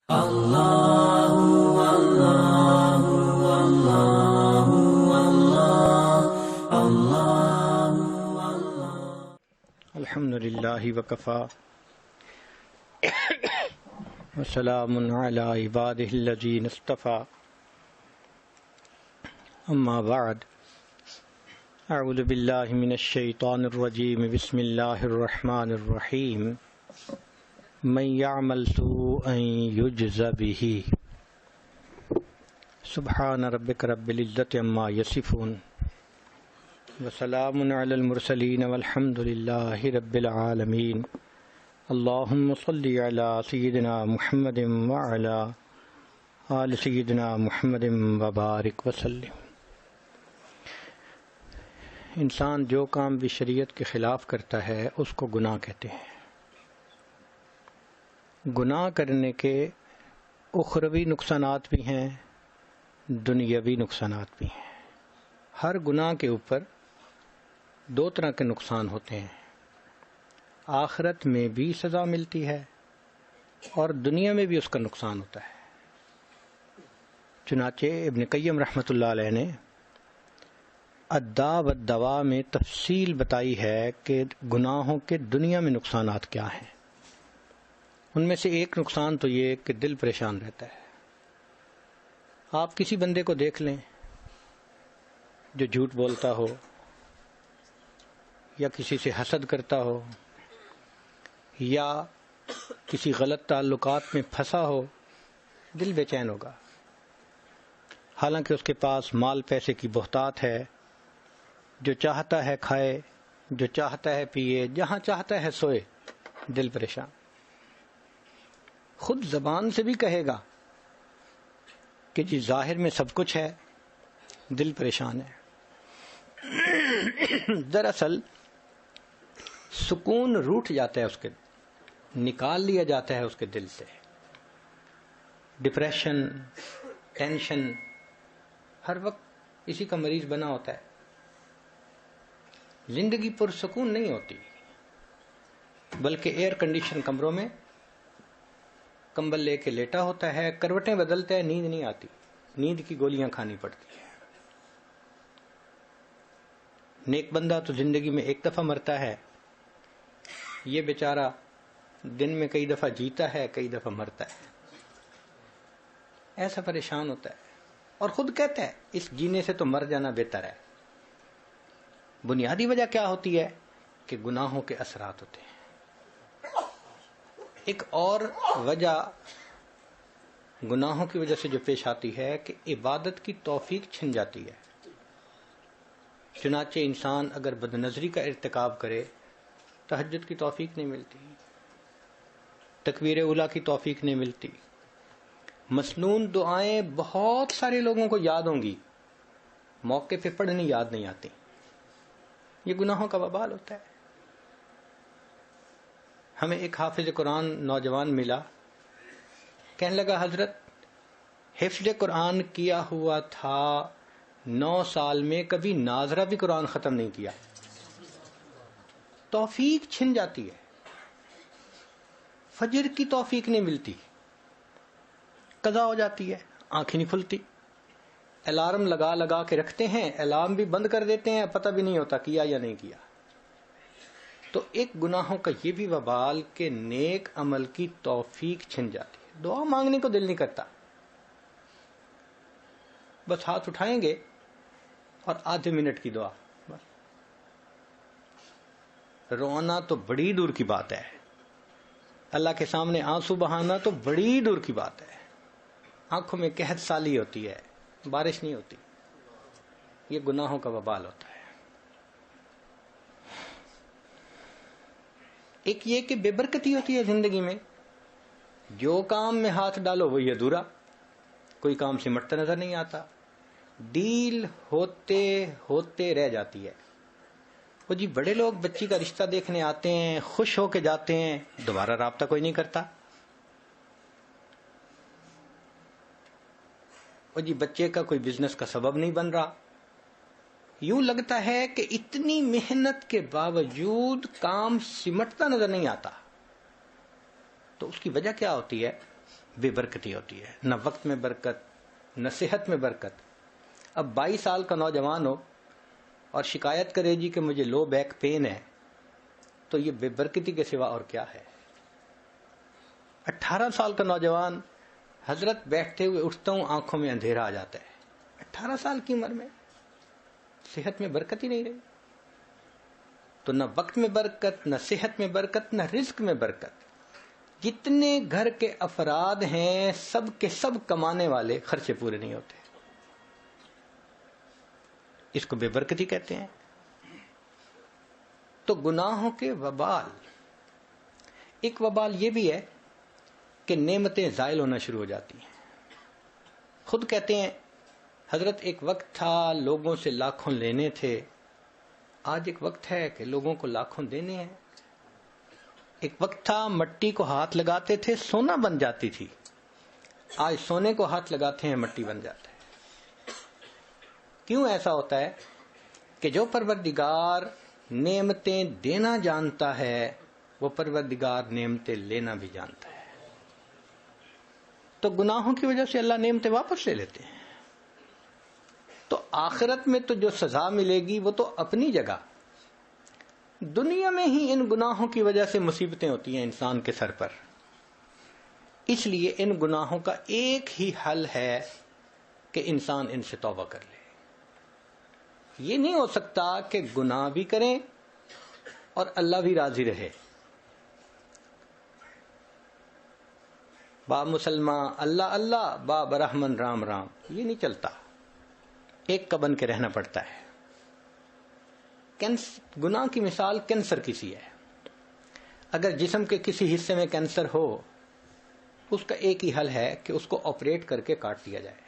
الحمد للہ وکفا وسلام علی عبادہ الذین اصطفى اما بعد اعوذ باللہ من الشیطان الرجیم بسم اللہ الرحمن الرحیم من یعمل سوءا یجز بہ سبحان ربک رب العزۃ عما یصفون وسلام علی المرسلین والحمد للہ رب العالمین اللہم صلی علی سیدنا محمد وعلی آل سیدنا محمد وبارک وسلم۔ انسان جو کام بھی شریعت کے خلاف کرتا ہے اس کو گناہ کہتے ہیں۔ گناہ کرنے کے اخروی نقصانات بھی ہیں، دنیاوی نقصانات بھی ہیں۔ ہر گناہ کے اوپر دو طرح کے نقصان ہوتے ہیں، آخرت میں بھی سزا ملتی ہے اور دنیا میں بھی اس کا نقصان ہوتا ہے۔ چنانچہ ابن قیم رحمۃ اللہ علیہ نے الداء والدواء میں تفصیل بتائی ہے کہ گناہوں کے دنیا میں نقصانات کیا ہیں۔ ان میں سے ایک نقصان تو یہ کہ دل پریشان رہتا ہے۔ آپ کسی بندے کو دیکھ لیں جو جھوٹ بولتا ہو یا کسی سے حسد کرتا ہو یا کسی غلط تعلقات میں پھنسا ہو، دل بے چین ہوگا، حالانکہ اس کے پاس مال پیسے کی بہتات ہے، جو چاہتا ہے کھائے، جو چاہتا ہے پیے، جہاں چاہتا ہے سوئے، دل پریشان۔ خود زبان سے بھی کہے گا کہ جی ظاہر میں سب کچھ ہے، دل پریشان ہے۔ دراصل سکون روٹھ جاتا ہے، اس کے نکال لیا جاتا ہے اس کے دل سے۔ ڈپریشن، ٹینشن، ہر وقت اسی کا مریض بنا ہوتا ہے۔ زندگی پرسکون نہیں ہوتی، بلکہ ایئر کنڈیشن کمروں میں کمبل لے کے لیٹا ہوتا ہے، کروٹیں بدلتا ہے، نیند نہیں آتی، نیند کی گولیاں کھانی پڑتی ہیں۔ نیک بندہ تو زندگی میں ایک دفعہ مرتا ہے، یہ بیچارہ دن میں کئی دفعہ جیتا ہے، کئی دفعہ مرتا ہے، ایسا پریشان ہوتا ہے اور خود کہتا ہے اس جینے سے تو مر جانا بہتر ہے۔ بنیادی وجہ کیا ہوتی ہے کہ گناہوں کے اثرات ہوتے ہیں۔ ایک اور وجہ گناہوں کی وجہ سے جو پیش آتی ہے کہ عبادت کی توفیق چھن جاتی ہے۔ چنانچہ انسان اگر بد نظری کا ارتکاب کرے، تہجد کی توفیق نہیں ملتی، تکبیر اولیٰ کی توفیق نہیں ملتی، مسنون دعائیں بہت سارے لوگوں کو یاد ہوں گی، موقع پہ پڑھنی یاد نہیں آتی۔ یہ گناہوں کا وبال ہوتا ہے۔ ہمیں ایک حافظ قرآن نوجوان ملا، کہنے لگا حضرت حفظ قرآن کیا ہوا تھا 9 سال میں، کبھی ناظرہ بھی قرآن ختم نہیں کیا۔ توفیق چھن جاتی ہے، فجر کی توفیق نہیں ملتی، قضا ہو جاتی ہے، آنکھیں نہیں کھلتی، الارم لگا لگا کے رکھتے ہیں، الارم بھی بند کر دیتے ہیں، پتہ بھی نہیں ہوتا کیا یا نہیں کیا۔ تو ایک گناہوں کا یہ بھی وبال کہ نیک عمل کی توفیق چھن جاتی ہے، دعا مانگنے کو دل نہیں کرتا، بس ہاتھ اٹھائیں گے اور آدھے منٹ کی دعا، بس۔ رونا تو بڑی دور کی بات ہے، اللہ کے سامنے آنسو بہانا تو بڑی دور کی بات ہے، آنکھوں میں قحط سالی ہوتی ہے، بارش نہیں ہوتی۔ یہ گناہوں کا وبال ہوتا ہے۔ ایک یہ کہ بے برکتی ہوتی ہے زندگی میں، جو کام میں ہاتھ ڈالو وہی ادھورا، کوئی کام سمٹتا نظر نہیں آتا، ڈیل ہوتے ہوتے رہ جاتی ہے۔ وہ جی بڑے لوگ بچی کا رشتہ دیکھنے آتے ہیں، خوش ہو کے جاتے ہیں، دوبارہ رابطہ کوئی نہیں کرتا۔ وہ جی بچے کا کوئی بزنس کا سبب نہیں بن رہا، یوں لگتا ہے کہ اتنی محنت کے باوجود کام سمٹتا نظر نہیں آتا۔ تو اس کی وجہ کیا ہوتی ہے بے برکتی ہوتی ہے، نہ وقت میں برکت نہ صحت میں برکت۔ اب 22 سال کا نوجوان ہو اور شکایت کرے جی کہ مجھے لو بیک پین ہے، تو یہ بے برکتی کے سوا اور کیا ہے؟ 18 سال کا نوجوان، حضرت بیٹھتے ہوئے اٹھتا ہوں آنکھوں میں اندھیرا آ جاتا ہے، 18 سال کی عمر میں صحت میں برکت ہی نہیں رہی۔ تو نہ وقت میں برکت، نہ صحت میں برکت، نہ رزق میں برکت۔ جتنے گھر کے افراد ہیں سب کے سب کمانے والے، خرچے پورے نہیں ہوتے، اس کو بے برکتی کہتے ہیں۔ تو گناہوں کے وبال، ایک وبال یہ بھی ہے کہ نعمتیں زائل ہونا شروع ہو جاتی ہیں۔ خود کہتے ہیں حضرت ایک وقت تھا لوگوں سے لاکھوں لینے تھے، آج ایک وقت ہے کہ لوگوں کو لاکھوں دینے ہیں۔ ایک وقت تھا مٹی کو ہاتھ لگاتے تھے سونا بن جاتی تھی، آج سونے کو ہاتھ لگاتے ہیں مٹی بن جاتا ہے۔ کیوں ایسا ہوتا ہے؟ کہ جو پروردگار نعمتیں دینا جانتا ہے وہ پروردگار نعمتیں لینا بھی جانتا ہے۔ تو گناہوں کی وجہ سے اللہ نعمتیں واپس لے لیتے ہیں۔ تو آخرت میں تو جو سزا ملے گی وہ تو اپنی جگہ، دنیا میں ہی ان گناہوں کی وجہ سے مصیبتیں ہوتی ہیں انسان کے سر پر۔ اس لیے ان گناہوں کا ایک ہی حل ہے کہ انسان ان سے توبہ کر لے۔ یہ نہیں ہو سکتا کہ گناہ بھی کریں اور اللہ بھی راضی رہے۔ با مسلمان اللہ اللہ، با برحمن رام رام، یہ نہیں چلتا، ایک کا بن کے رہنا پڑتا ہے۔ گناہ کی مثال کینسر کی سی ہے۔ اگر جسم کے کسی حصے میں کینسر ہو، اس کا ایک ہی حل ہے کہ اس کو آپریٹ کر کے کاٹ دیا جائے،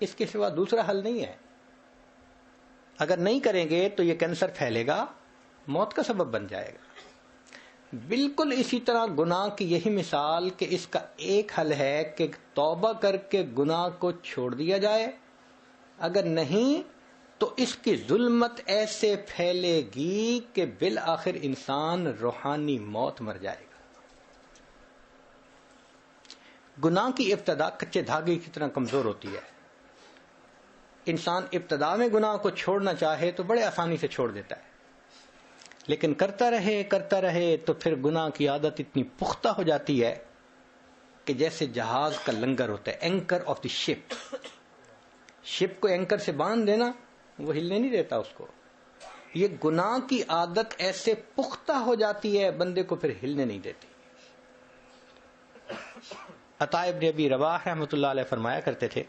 اس کے سوا دوسرا حل نہیں ہے۔ اگر نہیں کریں گے تو یہ کینسر پھیلے گا، موت کا سبب بن جائے گا۔ بالکل اسی طرح گناہ کی یہی مثال کہ اس کا ایک حل ہے کہ توبہ کر کے گناہ کو چھوڑ دیا جائے، اگر نہیں تو اس کی ظلمت ایسے پھیلے گی کہ بالآخر انسان روحانی موت مر جائے گا۔ گناہ کی ابتدا کچے دھاگے کی طرح کمزور ہوتی ہے۔ انسان ابتدا میں گناہ کو چھوڑنا چاہے تو بڑے آسانی سے چھوڑ دیتا ہے، لیکن کرتا رہے تو پھر گناہ کی عادت اتنی پختہ ہو جاتی ہے کہ جیسے جہاز کا لنگر ہوتا ہے، اینکر آف دی شپ۔ شپ کو اینکر سے باندھ دینا، وہ ہلنے نہیں دیتا اس کو۔ یہ گناہ کی عادت ایسے پختہ ہو جاتی ہے بندے کو پھر ہلنے نہیں دیتی۔ عطا ابن ابی رباح رحمۃ اللہ علیہ فرمایا کرتے تھے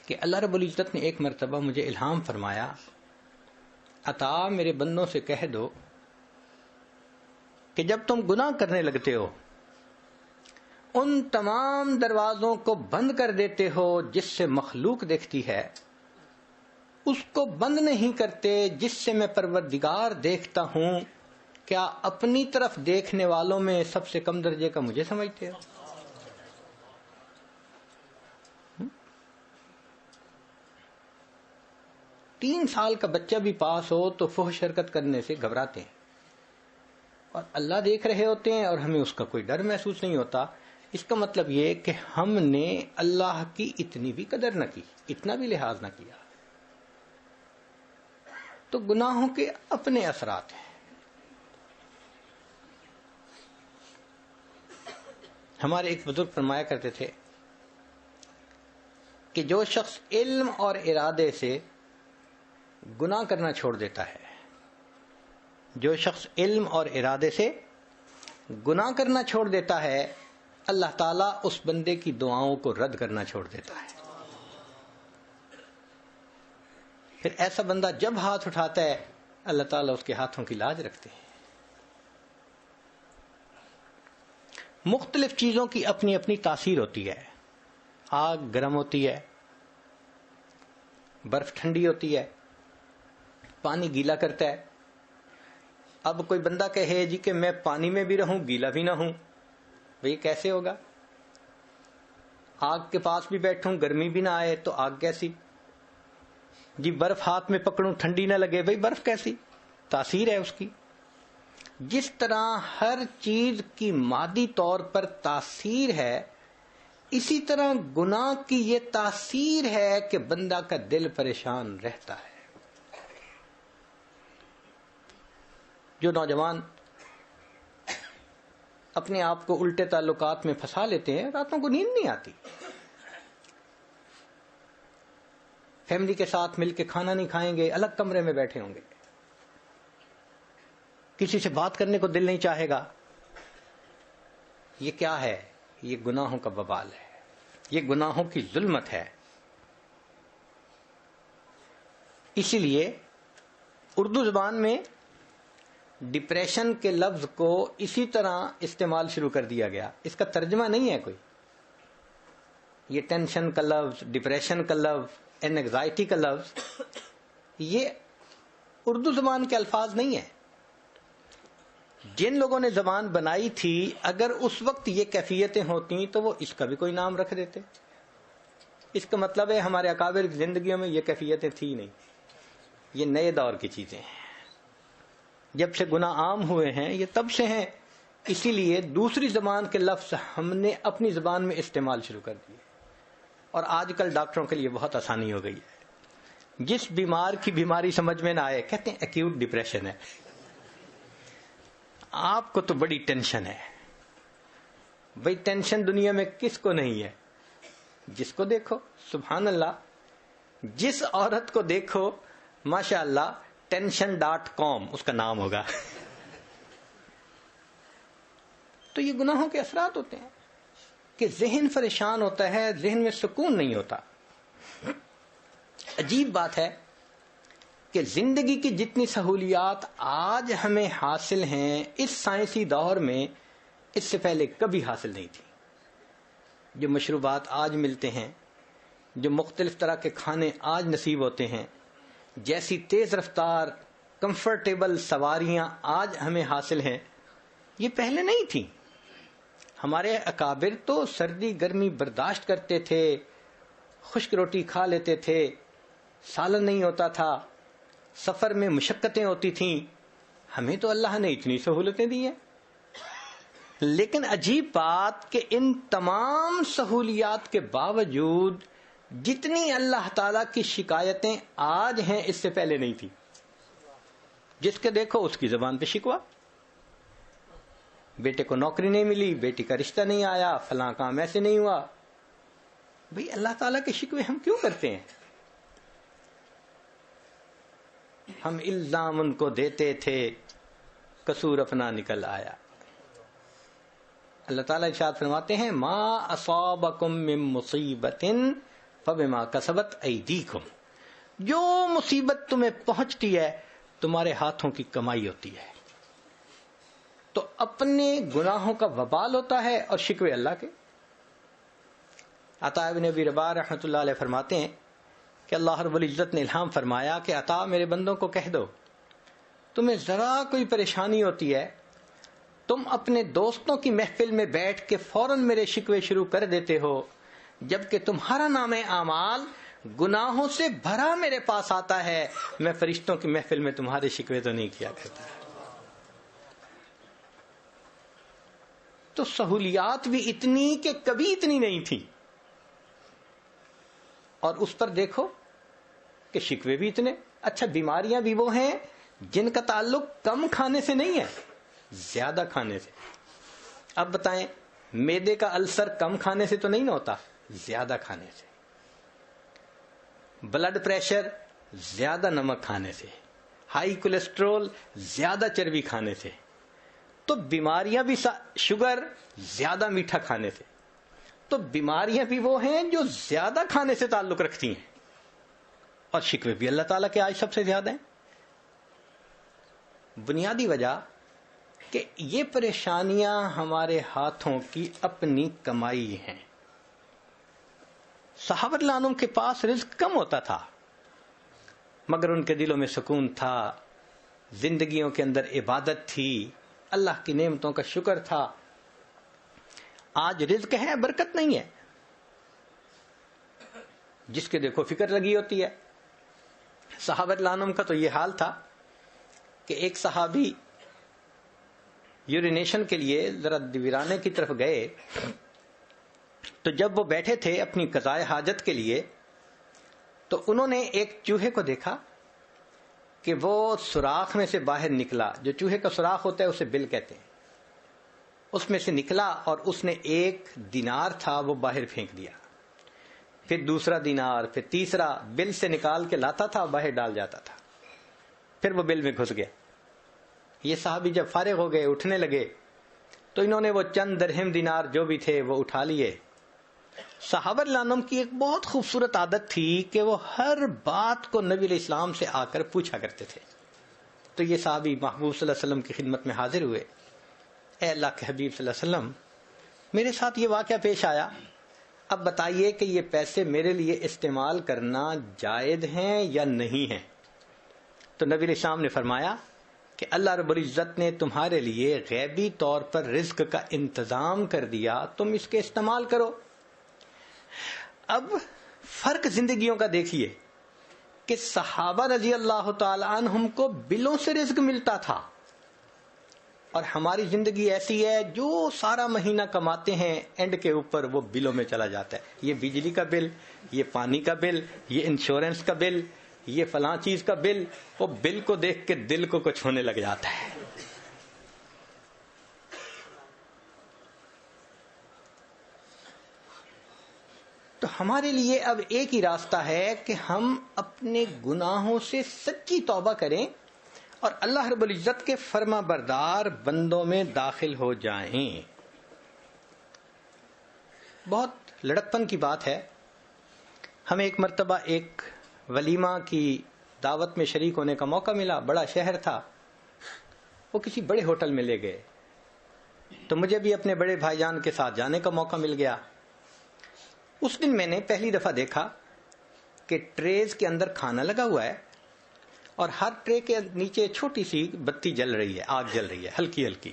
کہ اللہ رب العزت نے ایک مرتبہ مجھے الہام فرمایا، عطا میرے بندوں سے کہہ دو کہ جب تم گناہ کرنے لگتے ہو ان تمام دروازوں کو بند کر دیتے ہو جس سے مخلوق دیکھتی ہے، اس کو بند نہیں کرتے جس سے میں پروردگار دیکھتا ہوں، کیا اپنی طرف دیکھنے والوں میں سب سے کم درجے کا مجھے سمجھتے ہو؟ 3 سال کا بچہ بھی پاس ہو تو فحش حرکت کرنے سے گھبراتے ہیں، اور اللہ دیکھ رہے ہوتے ہیں اور ہمیں اس کا کوئی ڈر محسوس نہیں ہوتا۔ اس کا مطلب یہ کہ ہم نے اللہ کی اتنی بھی قدر نہ کی، اتنا بھی لحاظ نہ کیا۔ تو گناہوں کے اپنے اثرات ہیں۔ ہمارے ایک بزرگ فرمایا کرتے تھے کہ جو شخص علم اور ارادے سے گناہ کرنا چھوڑ دیتا ہے، جو شخص علم اور ارادے سے گناہ کرنا چھوڑ دیتا ہے، اللہ تعالیٰ اس بندے کی دعاؤں کو رد کرنا چھوڑ دیتا ہے۔ پھر ایسا بندہ جب ہاتھ اٹھاتا ہے اللہ تعالیٰ اس کے ہاتھوں کی لاج رکھتے ہیں۔ مختلف چیزوں کی اپنی اپنی تاثیر ہوتی ہے۔ آگ گرم ہوتی ہے، برف ٹھنڈی ہوتی ہے، پانی گیلا کرتا ہے۔ اب کوئی بندہ کہے جی کہ میں پانی میں بھی رہوں گیلا بھی نہ ہوں، بھئی کیسے ہوگا؟ آگ کے پاس بھی بیٹھوں گرمی بھی نہ آئے تو آگ کیسی؟ جی برف ہاتھ میں پکڑوں ٹھنڈی نہ لگے، بھئی برف کیسی؟ تاثیر ہے اس کی۔ جس طرح ہر چیز کی مادی طور پر تاثیر ہے، اسی طرح گناہ کی یہ تاثیر ہے کہ بندہ کا دل پریشان رہتا ہے۔ جو نوجوان اپنے آپ کو الٹے تعلقات میں پھنسا لیتے ہیں، راتوں کو نیند نہیں آتی، فیملی کے ساتھ مل کے کھانا نہیں کھائیں گے، الگ کمرے میں بیٹھے ہوں گے، کسی سے بات کرنے کو دل نہیں چاہے گا۔ یہ کیا ہے؟ یہ گناہوں کا وبال ہے، یہ گناہوں کی ظلمت ہے۔ اسی لیے اردو زبان میں ڈپریشن کے لفظ کو اسی طرح استعمال شروع کر دیا گیا، اس کا ترجمہ نہیں ہے کوئی۔ یہ ٹینشن کا لفظ، ڈپریشن کا لفظ، اینگزائٹی کا لفظ، یہ اردو زبان کے الفاظ نہیں ہیں۔ جن لوگوں نے زبان بنائی تھی، اگر اس وقت یہ کیفیتیں ہوتی تو وہ اس کا بھی کوئی نام رکھ دیتے۔ اس کا مطلب ہے ہمارے اکابر کی زندگیوں میں یہ کیفیتیں تھی نہیں، یہ نئے دور کی چیزیں ہیں۔ جب سے گناہ عام ہوئے ہیں یہ تب سے ہیں، اسی لیے دوسری زبان کے لفظ ہم نے اپنی زبان میں استعمال شروع کر دیے، اور آج کل ڈاکٹروں کے لیے بہت آسانی ہو گئی ہے۔ جس بیمار کی بیماری سمجھ میں نہ آئے کہتے ہیں ایکیوٹ ڈپریشن ہے، آپ کو تو بڑی ٹینشن ہے۔ بھئی ٹینشن دنیا میں کس کو نہیں ہے؟ جس کو دیکھو، سبحان اللہ، جس عورت کو دیکھو ماشاء اللہ tension.com اس کا نام ہوگا۔ تو یہ گناہوں کے اثرات ہوتے ہیں کہ ذہن پریشان ہوتا ہے، ذہن میں سکون نہیں ہوتا۔ عجیب بات ہے کہ زندگی کی جتنی سہولیات آج ہمیں حاصل ہیں اس سائنسی دور میں، اس سے پہلے کبھی حاصل نہیں تھی۔ جو مشروبات آج ملتے ہیں، جو مختلف طرح کے کھانے آج نصیب ہوتے ہیں، جیسی تیز رفتار کمفرٹیبل سواریاں آج ہمیں حاصل ہیں، یہ پہلے نہیں تھی۔ ہمارے اکابر تو سردی گرمی برداشت کرتے تھے، خشک روٹی کھا لیتے تھے، سالن نہیں ہوتا تھا، سفر میں مشقتیں ہوتی تھیں۔ ہمیں تو اللہ نے اتنی سہولتیں دی ہیں، لیکن عجیب بات کہ ان تمام سہولیات کے باوجود جتنی اللہ تعالیٰ کی شکایتیں آج ہیں اس سے پہلے نہیں تھی۔ جس کے دیکھو اس کی زبان پہ شکوہ، بیٹے کو نوکری نہیں ملی، بیٹی کا رشتہ نہیں آیا، فلاں کام ایسے نہیں ہوا۔ بھئی اللہ تعالیٰ کے شکوے ہم کیوں کرتے ہیں؟ ہم الزام ان کو دیتے تھے، قصور اپنا نکل آیا۔ اللہ تعالیٰ ارشاد فرماتے ہیں ما اصابکم من مصیبت فبما کسبت ایدیکم، جو مصیبت تمہیں پہنچتی ہے تمہارے ہاتھوں کی کمائی ہوتی ہے۔ تو اپنے گناہوں کا وبال ہوتا ہے اور شکوے اللہ کے۔ عطا ابن ابی رباح رحمۃ اللہ علیہ فرماتے ہیں کہ اللہ رب العزت نے الہام فرمایا کہ عطا میرے بندوں کو کہہ دو، تمہیں ذرا کوئی پریشانی ہوتی ہے، تم اپنے دوستوں کی محفل میں بیٹھ کے فوراً میرے شکوے شروع کر دیتے ہو، جبکہ تمہارا نام اعمال گناہوں سے بھرا میرے پاس آتا ہے، میں فرشتوں کی محفل میں تمہارے شکوے تو نہیں کیا کرتا۔ تو سہولیات بھی اتنی کہ کبھی اتنی نہیں تھی، اور اس پر دیکھو کہ شکوے بھی اتنے۔ اچھا بیماریاں بھی وہ ہیں جن کا تعلق کم کھانے سے نہیں ہے، زیادہ کھانے سے۔ اب بتائیں، معدے کا السر کم کھانے سے تو نہیں ہوتا، زیادہ کھانے سے۔ بلڈ پریشر زیادہ نمک کھانے سے، ہائی کولیسٹرول زیادہ چربی کھانے سے۔ تو بیماریاں بھی شوگر زیادہ میٹھا کھانے سے۔ تو بیماریاں بھی وہ ہیں جو زیادہ کھانے سے تعلق رکھتی ہیں، اور شکوے بھی اللہ تعالیٰ کے آج سب سے زیادہ ہیں۔ بنیادی وجہ کہ یہ پریشانیاں ہمارے ہاتھوں کی اپنی کمائی ہیں۔ صحابہ رضی اللہ عنہم کے پاس رزق کم ہوتا تھا، مگر ان کے دلوں میں سکون تھا، زندگیوں کے اندر عبادت تھی، اللہ کی نعمتوں کا شکر تھا۔ آج رزق ہے، برکت نہیں ہے۔ جس کے دیکھو فکر لگی ہوتی ہے۔ صحابہ رضی اللہ عنہم کا تو یہ حال تھا کہ ایک صحابی یورینیشن کے لیے ذرا ویرانے کی طرف گئے، تو جب وہ بیٹھے تھے اپنی قضاء حاجت کے لیے، تو انہوں نے ایک چوہے کو دیکھا کہ وہ سوراخ میں سے باہر نکلا. جو چوہے کا سوراخ ہوتا ہے اسے بل کہتے ہیں. اس میں سے نکلا اور اس نے 1 دینار تھا وہ باہر پھینک دیا. پھر دوسرا دینار، پھر تیسرا، بل سے نکال کے لاتا تھا، باہر ڈال جاتا تھا، پھر وہ بل میں گھس گیا. یہ صحابی جب فارغ ہو گئے، اٹھنے لگے، تو انہوں نے وہ چند درہم دینار جو بھی تھے وہ اٹھا لیے. صحابہ رضی اللہ عنہم کی ایک بہت خوبصورت عادت تھی کہ وہ ہر بات کو نبی علیہ السلام سے آ کر پوچھا کرتے تھے. تو یہ صحابی محبوب صلی اللہ علیہ وسلم کی خدمت میں حاضر ہوئے. اے اللہ کے حبیب صلی اللہ علیہ وسلم، میرے ساتھ یہ واقعہ پیش آیا، اب بتائیے کہ یہ پیسے میرے لیے استعمال کرنا جائز ہیں یا نہیں ہیں؟ تو نبی علیہ السلام نے فرمایا کہ اللہ رب العزت نے تمہارے لیے غیبی طور پر رزق کا انتظام کر دیا، تم اس کے استعمال کرو. اب فرق زندگیوں کا دیکھیے کہ صحابہ رضی اللہ تعالی عنہم کو بلوں سے رزق ملتا تھا، اور ہماری زندگی ایسی ہے جو سارا مہینہ کماتے ہیں اینڈ کے اوپر وہ بلوں میں چلا جاتا ہے. یہ بجلی کا بل، یہ پانی کا بل، یہ انشورنس کا بل، یہ فلاں چیز کا بل. وہ بل کو دیکھ کے دل کو کچھ ہونے لگ جاتا ہے. تو ہمارے لیے اب ایک ہی راستہ ہے کہ ہم اپنے گناہوں سے سچی توبہ کریں اور اللہ رب العزت کے فرما بردار بندوں میں داخل ہو جائیں. بہت لڑکپن کی بات ہے، ہمیں ایک مرتبہ ایک ولیمہ کی دعوت میں شریک ہونے کا موقع ملا. بڑا شہر تھا، وہ کسی بڑے ہوٹل میں لے گئے، تو مجھے بھی اپنے بڑے بھائی جان کے ساتھ جانے کا موقع مل گیا. اس دن میں نے پہلی دفعہ دیکھا کہ ٹریز کے اندر کھانا لگا ہوا ہے اور ہر ٹرے کے نیچے چھوٹی سی بتی جل رہی ہے، آگ جل رہی ہے ہلکی ہلکی.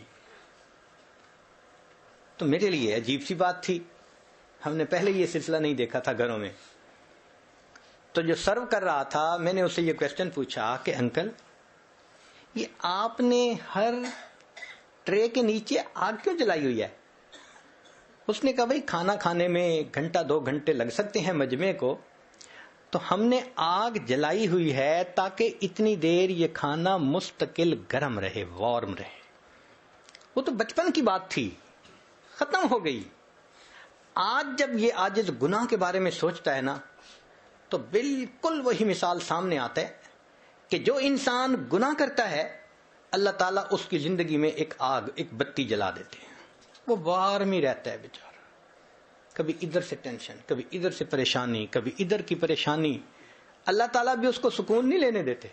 تو میرے لیے عجیب سی بات تھی، ہم نے پہلے یہ سلسلہ نہیں دیکھا تھا گھروں میں. تو جو سرو کر رہا تھا میں نے اس سے یہ کویسچن پوچھا کہ انکل، یہ آپ نے ہر ٹرے کے نیچے آگ کیوں جلائی ہوئی ہے؟ اس نے کہا بھائی کھانا کھانے میں 1 گھنٹہ 2 گھنٹے لگ سکتے ہیں مجمع کو، تو ہم نے آگ جلائی ہوئی ہے تاکہ اتنی دیر یہ کھانا مستقل گرم رہے، وارم رہے. وہ تو بچپن کی بات تھی، ختم ہو گئی. آج جب یہ عاجز گناہ کے بارے میں سوچتا ہے نا، تو بالکل وہی مثال سامنے آتا ہے کہ جو انسان گناہ کرتا ہے اللہ تعالیٰ اس کی زندگی میں ایک آگ، ایک بتی جلا دیتے ہیں. وہ وارم ہی رہتا ہے بیچارہ، کبھی ادھر سے ٹینشن، کبھی ادھر سے پریشانی، کبھی ادھر کی پریشانی. اللہ تعالیٰ بھی اس کو سکون نہیں لینے دیتے.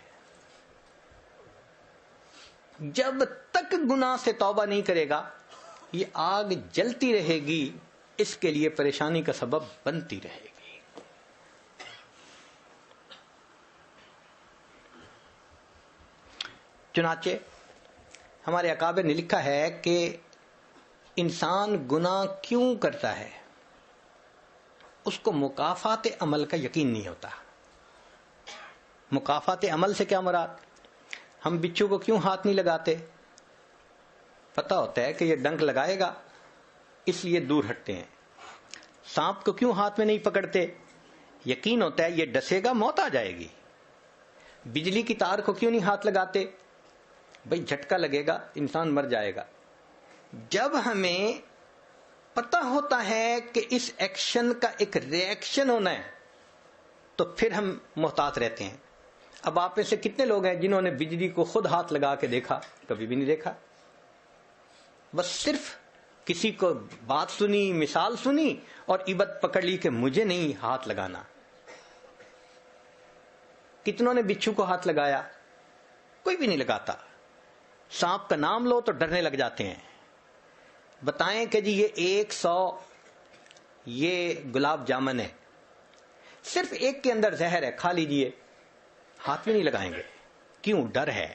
جب تک گناہ سے توبہ نہیں کرے گا یہ آگ جلتی رہے گی، اس کے لیے پریشانی کا سبب بنتی رہے گی. چنانچہ ہمارے اکابر نے لکھا ہے کہ انسان گناہ کیوں کرتا ہے، اس کو مکافات عمل کا یقین نہیں ہوتا. مکافات عمل سے کیا مراد؟ ہم بچھو کو کیوں ہاتھ نہیں لگاتے؟ پتہ ہوتا ہے کہ یہ ڈنک لگائے گا، اس لیے دور ہٹتے ہیں. سانپ کو کیوں ہاتھ میں نہیں پکڑتے؟ یقین ہوتا ہے یہ ڈسے گا، موت آ جائے گی. بجلی کی تار کو کیوں نہیں ہاتھ لگاتے؟ بھئی جھٹکا لگے گا، انسان مر جائے گا. جب ہمیں پتہ ہوتا ہے کہ اس ایکشن کا ایک ری ایکشن ہونا ہے تو پھر ہم محتاط رہتے ہیں. اب آپ میں سے کتنے لوگ ہیں جنہوں نے بجلی کو خود ہاتھ لگا کے دیکھا؟ کبھی بھی نہیں دیکھا. بس صرف کسی کو بات سنی، مثال سنی اور عبادت پکڑ لی کہ مجھے نہیں ہاتھ لگانا. کتنوں نے بچھو کو ہاتھ لگایا؟ کوئی بھی نہیں لگاتا. سانپ کا نام لو تو ڈرنے لگ جاتے ہیں. بتائیں کہ جی یہ 100 یہ گلاب جامن ہے، صرف ایک کے اندر زہر ہے، کھا لیجئے، ہاتھ میں نہیں لگائیں گے. کیوں؟ ڈر ہے.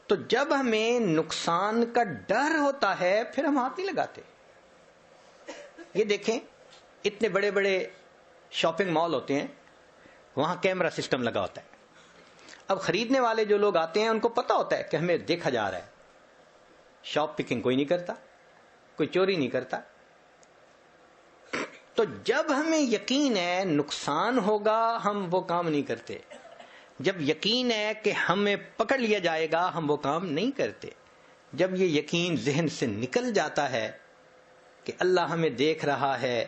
تو جب ہمیں نقصان کا ڈر ہوتا ہے پھر ہم ہاتھ نہیں لگاتے. یہ دیکھیں اتنے بڑے بڑے شاپنگ مال ہوتے ہیں، وہاں کیمرہ سسٹم لگا ہوتا ہے. اب خریدنے والے جو لوگ آتے ہیں ان کو پتہ ہوتا ہے کہ ہمیں دیکھا جا رہا ہے، شاپ پکنگ کوئی نہیں کرتا, کوئی چوری نہیں کرتا. تو جب ہمیں یقین ہے نقصان ہوگا ہم وہ کام نہیں کرتے. جب یقین ہے کہ ہمیں پکڑ لیا جائے گا ہم وہ کام نہیں کرتے. جب یہ یقین ذہن سے نکل جاتا ہے کہ اللہ ہمیں دیکھ رہا ہے,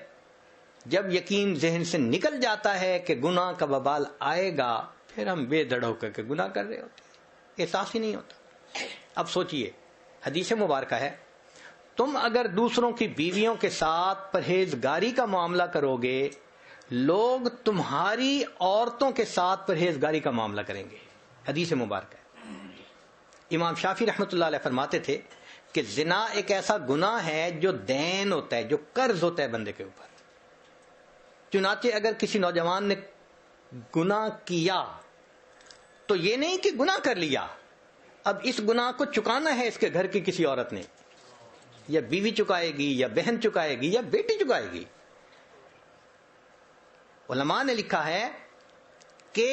جب یقین ذہن سے نکل جاتا ہے کہ گناہ کا وبال آئے گا, پھر ہم بے دڑ ہو کر کے گناہ کر رہے ہوتے ہیں, احساس ہی نہیں ہوتا. اب سوچئے, حدیث مبارکہ ہے, تم اگر دوسروں کی بیویوں کے ساتھ پرہیزگاری کا معاملہ کرو گے, لوگ تمہاری عورتوں کے ساتھ پرہیزگاری کا معاملہ کریں گے. حدیث مبارکہ ہے. امام شافعی رحمۃ اللہ علیہ فرماتے تھے کہ زنا ایک ایسا گناہ ہے جو دین ہوتا ہے, جو قرض ہوتا ہے بندے کے اوپر. چنانچہ اگر کسی نوجوان نے گناہ کیا تو یہ نہیں کہ گناہ کر لیا, اب اس گناہ کو چکانا ہے اس کے گھر کی کسی عورت نے, یا بیوی چکائے گی, یا بہن چکائے گی, یا بیٹی چکائے گی. علماء نے لکھا ہے کہ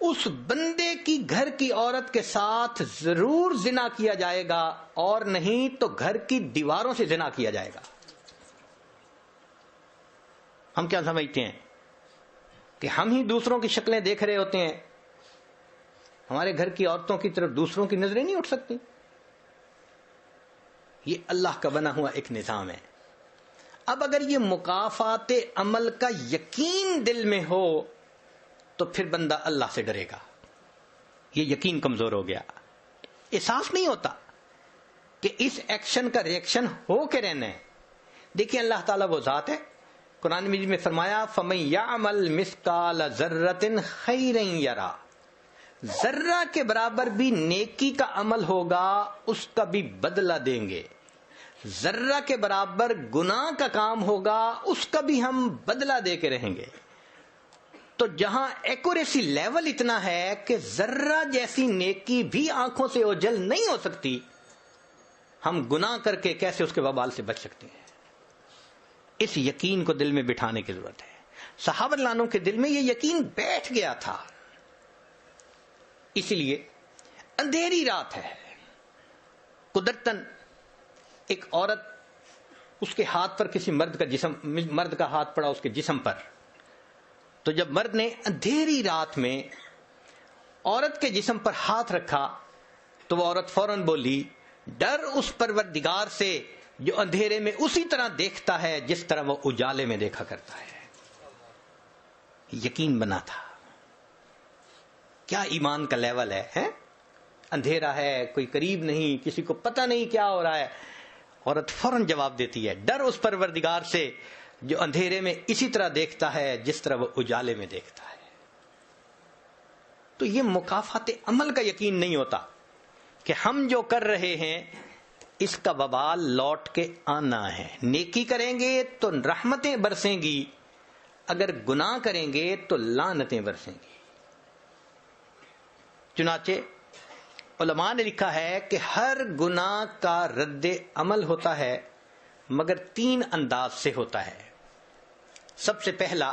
اس بندے کی گھر کی عورت کے ساتھ ضرور زنا کیا جائے گا, اور نہیں تو گھر کی دیواروں سے زنا کیا جائے گا. ہم کیا سمجھتے ہیں کہ ہم ہی دوسروں کی شکلیں دیکھ رہے ہوتے ہیں, ہمارے گھر کی عورتوں کی طرف دوسروں کی نظریں نہیں اٹھ سکتی. یہ اللہ کا بنا ہوا ایک نظام ہے. اب اگر یہ مکافات عمل کا یقین دل میں ہو تو پھر بندہ اللہ سے ڈرے گا. یہ یقین کمزور ہو گیا, احساس نہیں ہوتا کہ اس ایکشن کا ریئیکشن ہو کے رہنا ہے. دیکھیں اللہ تعالیٰ وہ ذات ہے, قرآن مجید میں فرمایا فَمَن يَعْمَلْ مِثْقَالَ ذَرَّةٍ خَيْرًا يَرَى, ذرہ کے برابر بھی نیکی کا عمل ہوگا اس کا بھی بدلہ دیں گے. ذرہ کے برابر گناہ کا کام ہوگا اس کا بھی ہم بدلہ دے کے رہیں گے. تو جہاں ایکوریسی لیول اتنا ہے کہ ذرہ جیسی نیکی بھی آنکھوں سے اوجھل نہیں ہو سکتی, ہم گناہ کر کے کیسے اس کے وبال سے بچ سکتے ہیں. اس یقین کو دل میں بٹھانے کی ضرورت ہے. صحابہ رضی اللہ عنہم کے دل میں یہ یقین بیٹھ گیا تھا. اسی لیے اندھیری رات ہے, قدرتاً ایک عورت, اس کے ہاتھ پر کسی مرد کا ہاتھ پڑا اس کے جسم پر, تو جب مرد نے اندھیری رات میں عورت کے جسم پر ہاتھ رکھا تو وہ عورت فوراً بولی, ڈر اس پروردگار سے جو اندھیرے میں اسی طرح دیکھتا ہے جس طرح وہ اجالے میں دیکھا کرتا ہے. یقین بنا تھا. کیا ایمان کا لیول ہے. اندھیرا ہے, کوئی قریب نہیں, کسی کو پتہ نہیں کیا ہو رہا ہے, عورت فوراً جواب دیتی ہے, ڈر اس پروردگار سے جو اندھیرے میں اسی طرح دیکھتا ہے جس طرح وہ اجالے میں دیکھتا ہے. تو یہ مکافات عمل کا یقین نہیں ہوتا کہ ہم جو کر رہے ہیں اس کا وبال لوٹ کے آنا ہے. نیکی کریں گے تو رحمتیں برسیں گی, اگر گناہ کریں گے تو لعنتیں برسیں گی. چنانچہ علماء نے لکھا ہے کہ ہر گناہ کا رد عمل ہوتا ہے مگر 3 انداز سے ہوتا ہے. سب سے پہلا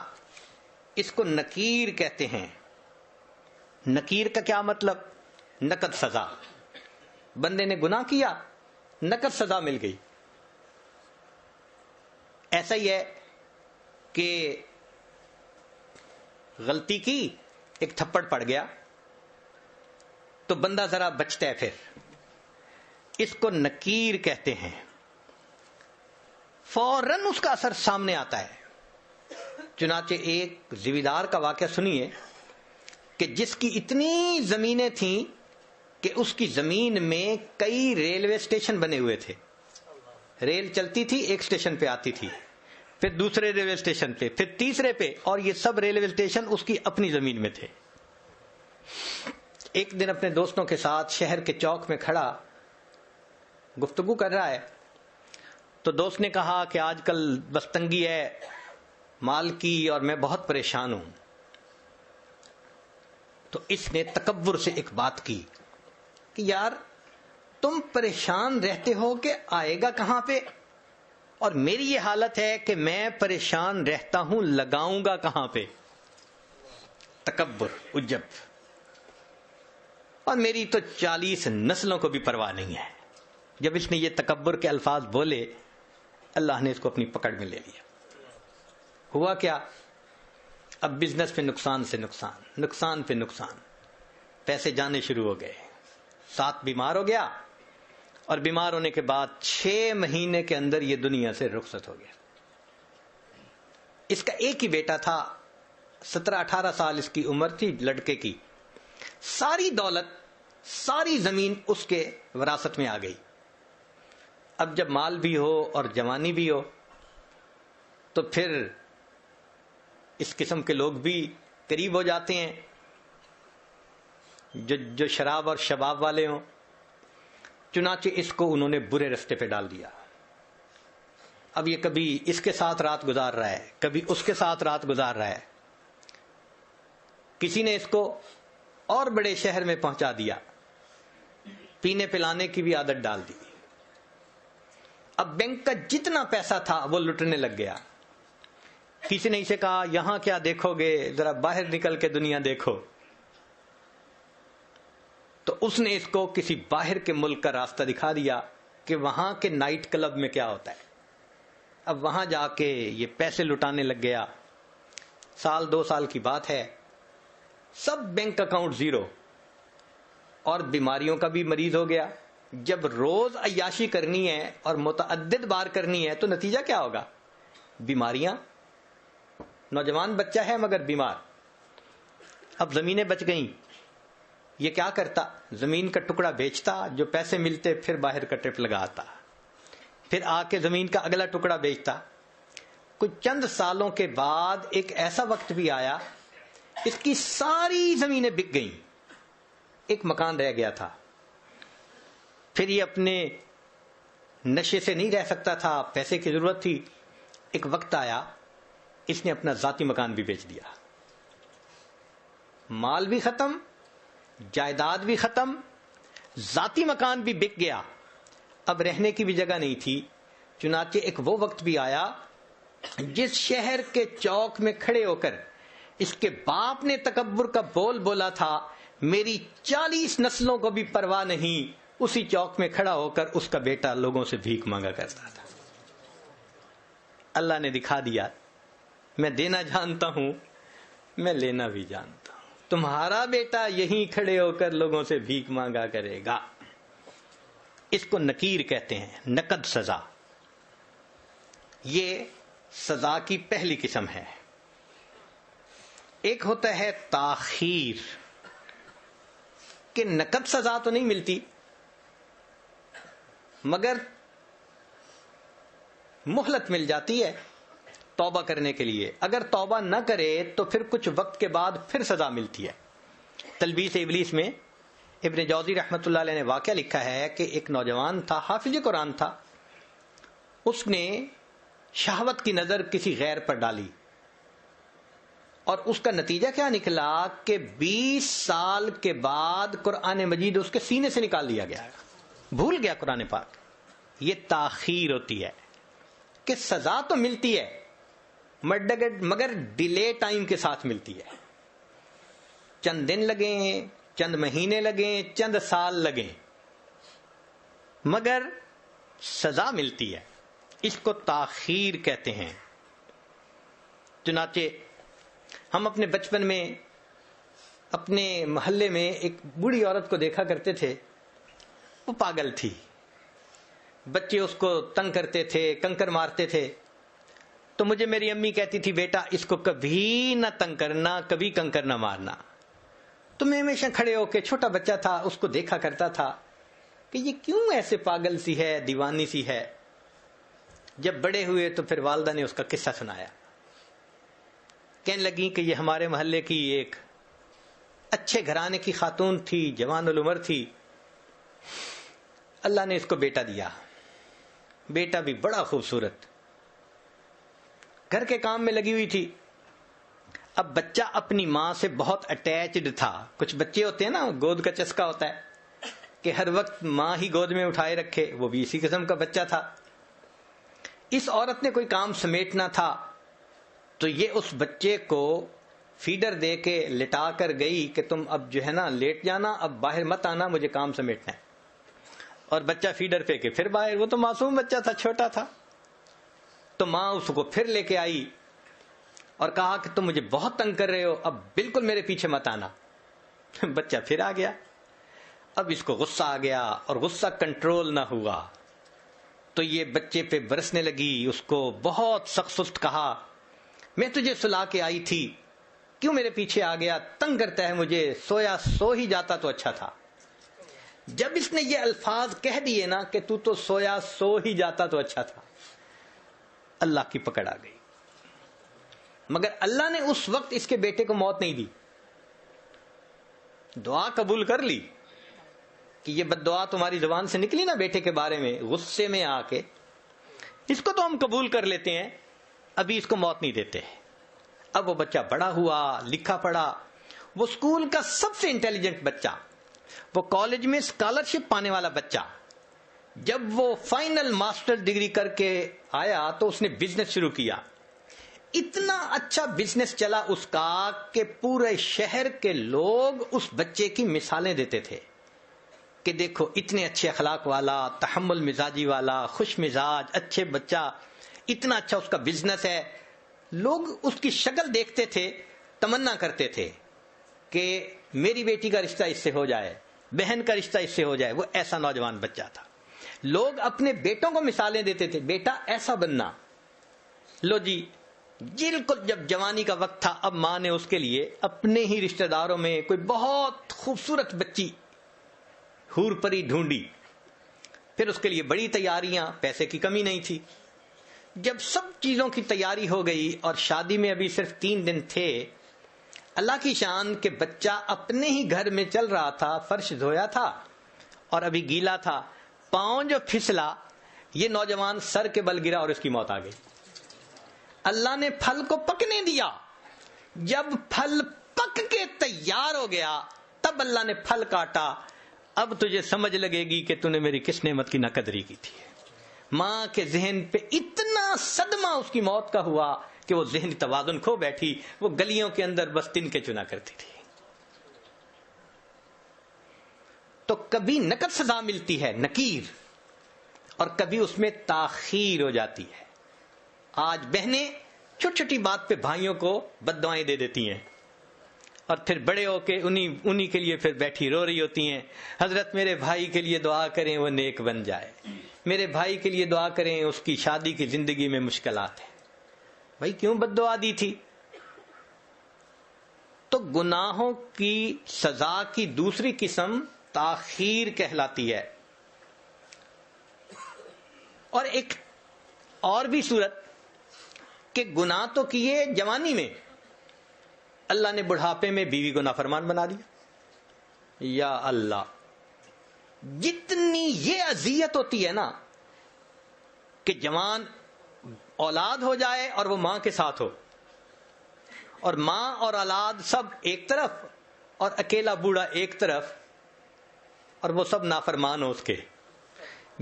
اس کو نکیر کہتے ہیں. نکیر کا کیا مطلب؟ نقد سزا. بندے نے گناہ کیا, نقد سزا مل گئی. ایسا ہی ہے کہ غلطی کی, ایک تھپڑ پڑ گیا تو بندہ ذرا بچتا ہے, پھر اس کو نکیر کہتے ہیں. فوراً اس کا اثر سامنے آتا ہے. چنانچہ ایک زمیندار کا واقعہ سنیے کہ جس کی اتنی زمینیں تھیں کہ اس کی زمین میں کئی ریلوے اسٹیشن بنے ہوئے تھے. ریل چلتی تھی, ایک اسٹیشن پہ آتی تھی, پھر دوسرے ریلوے اسٹیشن پہ, پھر تیسرے پہ, اور یہ سب ریلوے اسٹیشن اس کی اپنی زمین میں تھے. ایک دن اپنے دوستوں کے ساتھ شہر کے چوک میں کھڑا گفتگو کر رہا ہے تو دوست نے کہا کہ آج کل بس تنگی ہے مال کی اور میں بہت پریشان ہوں. تو اس نے تکبر سے ایک بات کی کہ یار تم پریشان رہتے ہو کہ آئے گا کہاں پہ, اور میری یہ حالت ہے کہ میں پریشان رہتا ہوں لگاؤں گا کہاں پہ. تکبر, عجب. اور میری تو 40 نسلوں کو بھی پرواہ نہیں ہے. جب اس نے یہ تکبر کے الفاظ بولے اللہ نے اس کو اپنی پکڑ میں لے لیا. ہوا کیا؟ اب بزنس پہ نقصان سے نقصان، نقصان پہ نقصان، پیسے جانے شروع ہو گئے. 7 بیمار ہو گیا اور بیمار ہونے کے بعد 6 مہینے کے اندر یہ دنیا سے رخصت ہو گیا. اس کا ایک ہی بیٹا تھا، 17-18 سال اس کی عمر تھی لڑکے کی. ساری دولت، ساری زمین اس کے وراثت میں آ گئی. اب جب مال بھی ہو اور جوانی بھی ہو تو پھر اس قسم کے لوگ بھی قریب ہو جاتے ہیں جو شراب اور شباب والے ہوں. چنانچہ اس کو انہوں نے برے رستے پہ ڈال دیا. اب یہ کبھی اس کے ساتھ رات گزار رہا ہے، کبھی اس کے ساتھ رات گزار رہا ہے. کسی نے اس کو اور بڑے شہر میں پہنچا دیا، پینے پلانے کی بھی عادت ڈال دی. اب بینک کا جتنا پیسہ تھا وہ لٹنے لگ گیا. کسی نے اسے کہا یہاں کیا دیکھو گے، ذرا باہر نکل کے دنیا دیکھو. تو اس نے اس کو کسی باہر کے ملک کا راستہ دکھا دیا کہ وہاں کے نائٹ کلب میں کیا ہوتا ہے. اب وہاں جا کے یہ پیسے لٹانے لگ گیا. 1-2 سال کی بات ہے، سب بینک اکاؤنٹ زیرو، اور بیماریوں کا بھی مریض ہو گیا. جب روز عیاشی کرنی ہے اور متعدد بار کرنی ہے تو نتیجہ کیا ہوگا؟ بیماریاں. نوجوان بچہ ہے مگر بیمار. اب زمینیں بچ گئیں. یہ کیا کرتا؟ زمین کا ٹکڑا بیچتا، جو پیسے ملتے پھر باہر کا ٹرپ لگاتا، پھر آ کے زمین کا اگلا ٹکڑا بیچتا. کچھ چند سالوں کے بعد ایک ایسا وقت بھی آیا اس کی ساری زمینیں بک گئیں، ایک مکان رہ گیا تھا. پھر یہ اپنے نشے سے نہیں رہ سکتا تھا، پیسے کی ضرورت تھی. ایک وقت آیا اس نے اپنا ذاتی مکان بھی بیچ دیا. مال بھی ختم، جائیداد بھی ختم، ذاتی مکان بھی بک گیا. اب رہنے کی بھی جگہ نہیں تھی. چنانچہ ایک وہ وقت بھی آیا جس شہر کے چوک میں کھڑے ہو کر اس کے باپ نے تکبر کا بول بولا تھا، میری 40 نسلوں کو بھی پرواہ نہیں، اسی چوک میں کھڑا ہو کر اس کا بیٹا لوگوں سے بھیک مانگا کرتا تھا. اللہ نے دکھا دیا میں دینا جانتا ہوں، میں لینا بھی جانتا ہوں. تمہارا بیٹا یہیں کھڑے ہو کر لوگوں سے بھیک مانگا کرے گا. اس کو نکیر کہتے ہیں، نقد سزا. یہ سزا کی پہلی قسم ہے. ایک ہوتا ہے تاخیر، کہ نقد سزا تو نہیں ملتی مگر مہلت مل جاتی ہے توبہ کرنے کے لیے. اگر توبہ نہ کرے تو پھر کچھ وقت کے بعد پھر سزا ملتی ہے. تلبیس ابلیس میں ابن جوزی رحمۃ اللہ علیہ نے واقعہ لکھا ہے کہ ایک نوجوان تھا، حافظ قرآن تھا. اس نے شہوت کی نظر کسی غیر پر ڈالی اور اس کا نتیجہ کیا نکلا کہ 20 سال کے بعد قرآن مجید اس کے سینے سے نکال لیا گیا، بھول گیا قرآن پاک. یہ تاخیر ہوتی ہے کہ سزا تو ملتی ہے مگر ڈیلے ٹائم کے ساتھ ملتی ہے. چند دن لگیں، چند مہینے لگیں، چند سال لگیں، مگر سزا ملتی ہے. اس کو تاخیر کہتے ہیں. چنانچہ ہم اپنے بچپن میں اپنے محلے میں ایک بوڑھی عورت کو دیکھا کرتے تھے. وہ پاگل تھی، بچے اس کو تنگ کرتے تھے، کنکر مارتے تھے. تو مجھے میری امی کہتی تھی بیٹا اس کو کبھی نہ تنگ کرنا، کبھی کنکر نہ مارنا. تو میں ہمیشہ کھڑے ہو کے، چھوٹا بچہ تھا، اس کو دیکھا کرتا تھا کہ یہ کیوں ایسے پاگل سی ہے، دیوانی سی ہے. جب بڑے ہوئے تو پھر والدہ نے اس کا قصہ سنایا. کہنے لگی کہ یہ ہمارے محلے کی ایک اچھے گھرانے کی خاتون تھی، جوان العمر تھی. اللہ نے اس کو بیٹا دیا، بیٹا بھی بڑا خوبصورت، گھر کے کام میں لگی ہوئی تھی. اب بچہ اپنی ماں سے بہت اٹیچڈ تھا. کچھ بچے ہوتے ہیں نا، گود کا چسکا ہوتا ہے کہ ہر وقت ماں ہی گود میں اٹھائے رکھے. وہ بھی اسی قسم کا بچہ تھا. اس عورت نے کوئی کام سمیٹنا تھا تو یہ اس بچے کو فیڈر دے کے لٹا کر گئی کہ تم اب جو ہے نا لیٹ جانا، اب باہر مت آنا، مجھے کام سمیٹنا ہے. اور بچہ فیڈر پہ کے پھر باہر. وہ تو معصوم بچہ تھا, چھوٹا تھا. تو ماں اس کو پھر لے کے آئی اور کہا کہ تم مجھے بہت تنگ کر رہے ہو, اب بالکل میرے پیچھے مت آنا. بچہ پھر آ گیا. اب اس کو غصہ آ گیا اور غصہ کنٹرول نہ ہوا تو یہ بچے پہ برسنے لگی. اس کو بہت سخت سخت کہا, میں تجھے سلا کے آئی تھی, کیوں میرے پیچھے آ گیا, تنگ کرتا ہے مجھے, سویا سو ہی جاتا تو اچھا تھا. جب اس نے یہ الفاظ کہہ دیے نا کہ تو سویا سو ہی جاتا تو اچھا تھا, اللہ کی پکڑ آ گئی. مگر اللہ نے اس وقت اس کے بیٹے کو موت نہیں دی, دعا قبول کر لی کہ یہ بد دعا تمہاری زبان سے نکلی نا بیٹے کے بارے میں غصے میں آ کے, اس کو تو ہم قبول کر لیتے ہیں, ابھی اس کو موت نہیں دیتے. اب وہ بچہ بڑا ہوا, لکھا پڑھا, وہ اسکول کا سب سے انٹیلیجنٹ بچہ, وہ کالج میں اسکالرشپ پانے والا بچہ. جب وہ فائنل ماسٹر ڈگری کر کے آیا تو اس نے بزنس شروع کیا. اتنا اچھا بزنس چلا اس کا کہ پورے شہر کے لوگ اس بچے کی مثالیں دیتے تھے کہ دیکھو اتنے اچھے اخلاق والا, تحمل مزاجی والا, خوش مزاج, اچھے بچہ, اتنا اچھا اس کا بزنس ہے. لوگ اس کی شکل دیکھتے تھے, تمنا کرتے تھے کہ میری بیٹی کا رشتہ اس سے ہو جائے, بہن کا رشتہ اس سے ہو جائے. وہ ایسا نوجوان بچہ تھا. لوگ اپنے بیٹوں کو مثالیں دیتے تھے, بیٹا ایسا بننا. لو جی, بالکل جب جوانی کا وقت تھا, اب ماں نے اس کے لیے اپنے ہی رشتہ داروں میں کوئی بہت خوبصورت بچی حور پری ڈھونڈی. پھر اس کے لیے بڑی تیاریاں, پیسے کی کمی نہیں تھی. جب سب چیزوں کی تیاری ہو گئی اور شادی میں ابھی صرف 3 دن تھے, اللہ کی شان کہ بچہ اپنے ہی گھر میں چل رہا تھا, فرش دھویا تھا اور ابھی گیلا تھا, پاؤں جو پھسلا, یہ نوجوان سر کے بل گرا اور اس کی موت آ گئی. اللہ نے پھل کو پکنے دیا. جب پھل پک کے تیار ہو گیا تب اللہ نے پھل کاٹا. اب تجھے سمجھ لگے گی کہ نے میری کس نعمت کی ناقدری کی تھی. ماں کے ذہن پہ اتنا صدمہ اس کی موت کا ہوا کہ وہ ذہنی توازن کھو بیٹھی. وہ گلیوں کے اندر بس تنکے چنا کرتی تھی. تو کبھی نقد سزا ملتی ہے, نکیر, اور کبھی اس میں تاخیر ہو جاتی ہے. آج بہنیں چھوٹی چھوٹی بات پہ بھائیوں کو بد دعائیں دے دیتی ہیں اور پھر بڑے ہو کے انہی کے لیے پھر بیٹھی رو رہی ہوتی ہیں, حضرت میرے بھائی کے لیے دعا کریں وہ نیک بن جائے, میرے بھائی کے لیے دعا کریں اس کی شادی کی زندگی میں مشکلات ہیں. بھائی کیوں بد دعا دی تھی؟ تو گناہوں کی سزا کی دوسری قسم تاخیر کہلاتی ہے. اور ایک اور بھی صورت کہ گناہ تو کیے جوانی میں, اللہ نے بڑھاپے میں بیوی کو نافرمان بنا دیا. یا اللہ, جتنی یہ اذیت ہوتی ہے نا کہ جوان اولاد ہو جائے اور وہ ماں کے ساتھ ہو, اور ماں اور اولاد سب ایک طرف اور اکیلا بوڑھا ایک طرف, اور وہ سب نافرمان ہو اس کے.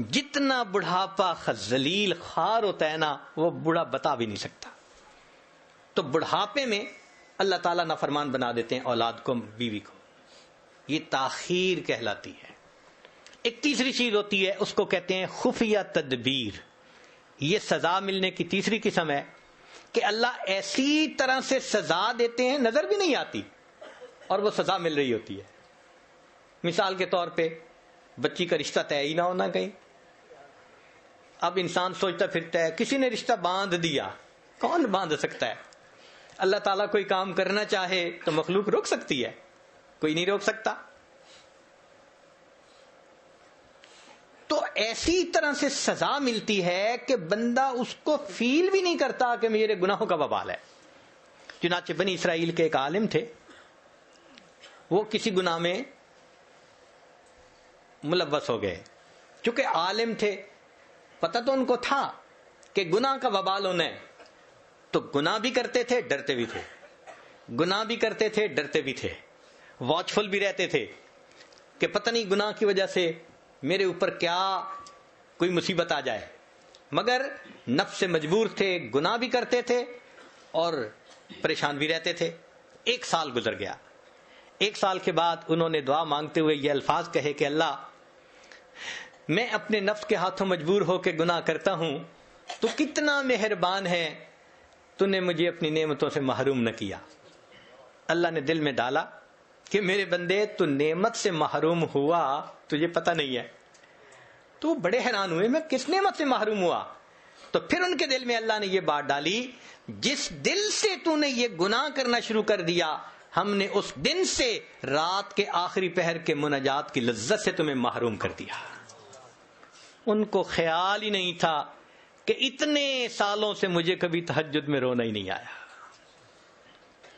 جتنا بڑھاپا ذلیل خوار ہوتا ہے نا, وہ بوڑھا بتا بھی نہیں سکتا. تو بڑھاپے میں اللہ تعالیٰ نافرمان بنا دیتے ہیں اولاد کو, بیوی کو. یہ تاخیر کہلاتی ہے. ایک تیسری چیز ہوتی ہے, اس کو کہتے ہیں خفیہ تدبیر. یہ سزا ملنے کی تیسری قسم ہے کہ اللہ ایسی طرح سے سزا دیتے ہیں نظر بھی نہیں آتی اور وہ سزا مل رہی ہوتی ہے. مثال کے طور پہ بچی کا رشتہ طے ہی نہ ہونا کہیں. اب انسان سوچتا پھرتا ہے کسی نے رشتہ باندھ دیا. کون باندھ سکتا ہے؟ اللہ تعالیٰ کوئی کام کرنا چاہے تو مخلوق روک سکتی ہے, کوئی نہیں روک سکتا. تو ایسی طرح سے سزا ملتی ہے کہ بندہ اس کو فیل بھی نہیں کرتا کہ میرے گناہوں کا وبال ہے. چنانچہ بنی اسرائیل کے ایک عالم تھے, وہ کسی گناہ میں ملوث ہو گئے. چونکہ عالم تھے, پتہ تو ان کو تھا کہ گناہ کا وبال ہونا ہے, تو گناہ بھی کرتے تھے, ڈرتے بھی تھے. گناہ بھی کرتے تھے, ڈرتے بھی تھے. واچفل بھی رہتے تھے کہ پتہ نہیں گناہ کی وجہ سے میرے اوپر کیا کوئی مصیبت آ جائے. مگر نفس سے مجبور تھے, گناہ بھی کرتے تھے اور پریشان بھی رہتے تھے. 1 سال گزر گیا. 1 سال کے بعد انہوں نے دعا مانگتے ہوئے یہ الفاظ کہے کہ اللہ میں اپنے نفس کے ہاتھوں مجبور ہو کے گناہ کرتا ہوں، تو کتنا مہربان ہے، تو نے مجھے اپنی نعمتوں سے محروم نہ کیا۔ اللہ نے دل میں ڈالا کہ میرے بندے تو نعمت سے محروم ہوا، تجھے پتہ نہیں ہے۔ تو بڑے حیران ہوئے، میں کس نعمت سے محروم ہوا؟ تو پھر ان کے دل میں اللہ نے یہ بات ڈالی، جس دل سے تو نے یہ گناہ کرنا شروع کر دیا، ہم نے اس دن سے رات کے آخری پہر کے مناجات کی لذت سے تمہیں محروم کر دیا۔ ان کو خیال ہی نہیں تھا کہ اتنے سالوں سے مجھے کبھی تہجد میں رونا ہی نہیں آیا۔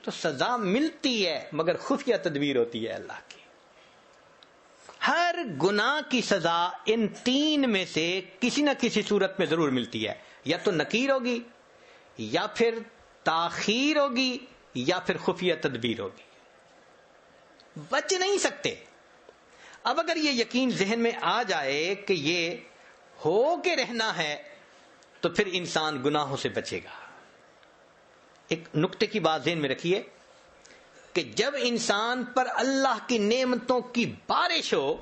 تو سزا ملتی ہے مگر خفیہ تدبیر ہوتی ہے اللہ کی۔ ہر گناہ کی سزا ان تین میں سے کسی نہ کسی صورت میں ضرور ملتی ہے، یا تو نکیر ہوگی، یا پھر تاخیر ہوگی، یا پھر خفیہ تدبیر ہوگی، بچ نہیں سکتے۔ اب اگر یہ یقین ذہن میں آ جائے کہ یہ ہو کے رہنا ہے تو پھر انسان گناہوں سے بچے گا۔ ایک نقطے کی بات ذہن میں رکھیے کہ جب انسان پر اللہ کی نعمتوں کی بارش ہو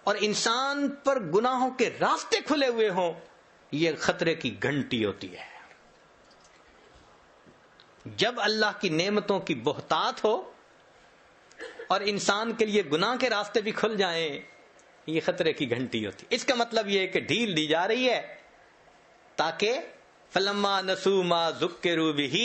اور انسان پر گناہوں کے راستے کھلے ہوئے ہوں، یہ خطرے کی گھنٹی ہوتی ہے۔ جب اللہ کی نعمتوں کی بہتات ہو اور انسان کے لیے گناہ کے راستے بھی کھل جائیں، یہ خطرے کی گھنٹی ہوتی ہے۔ اس کا مطلب یہ ہے کہ ڈھیل دی جا رہی ہے تاکہ فلما نسوا ما ذکروا بہ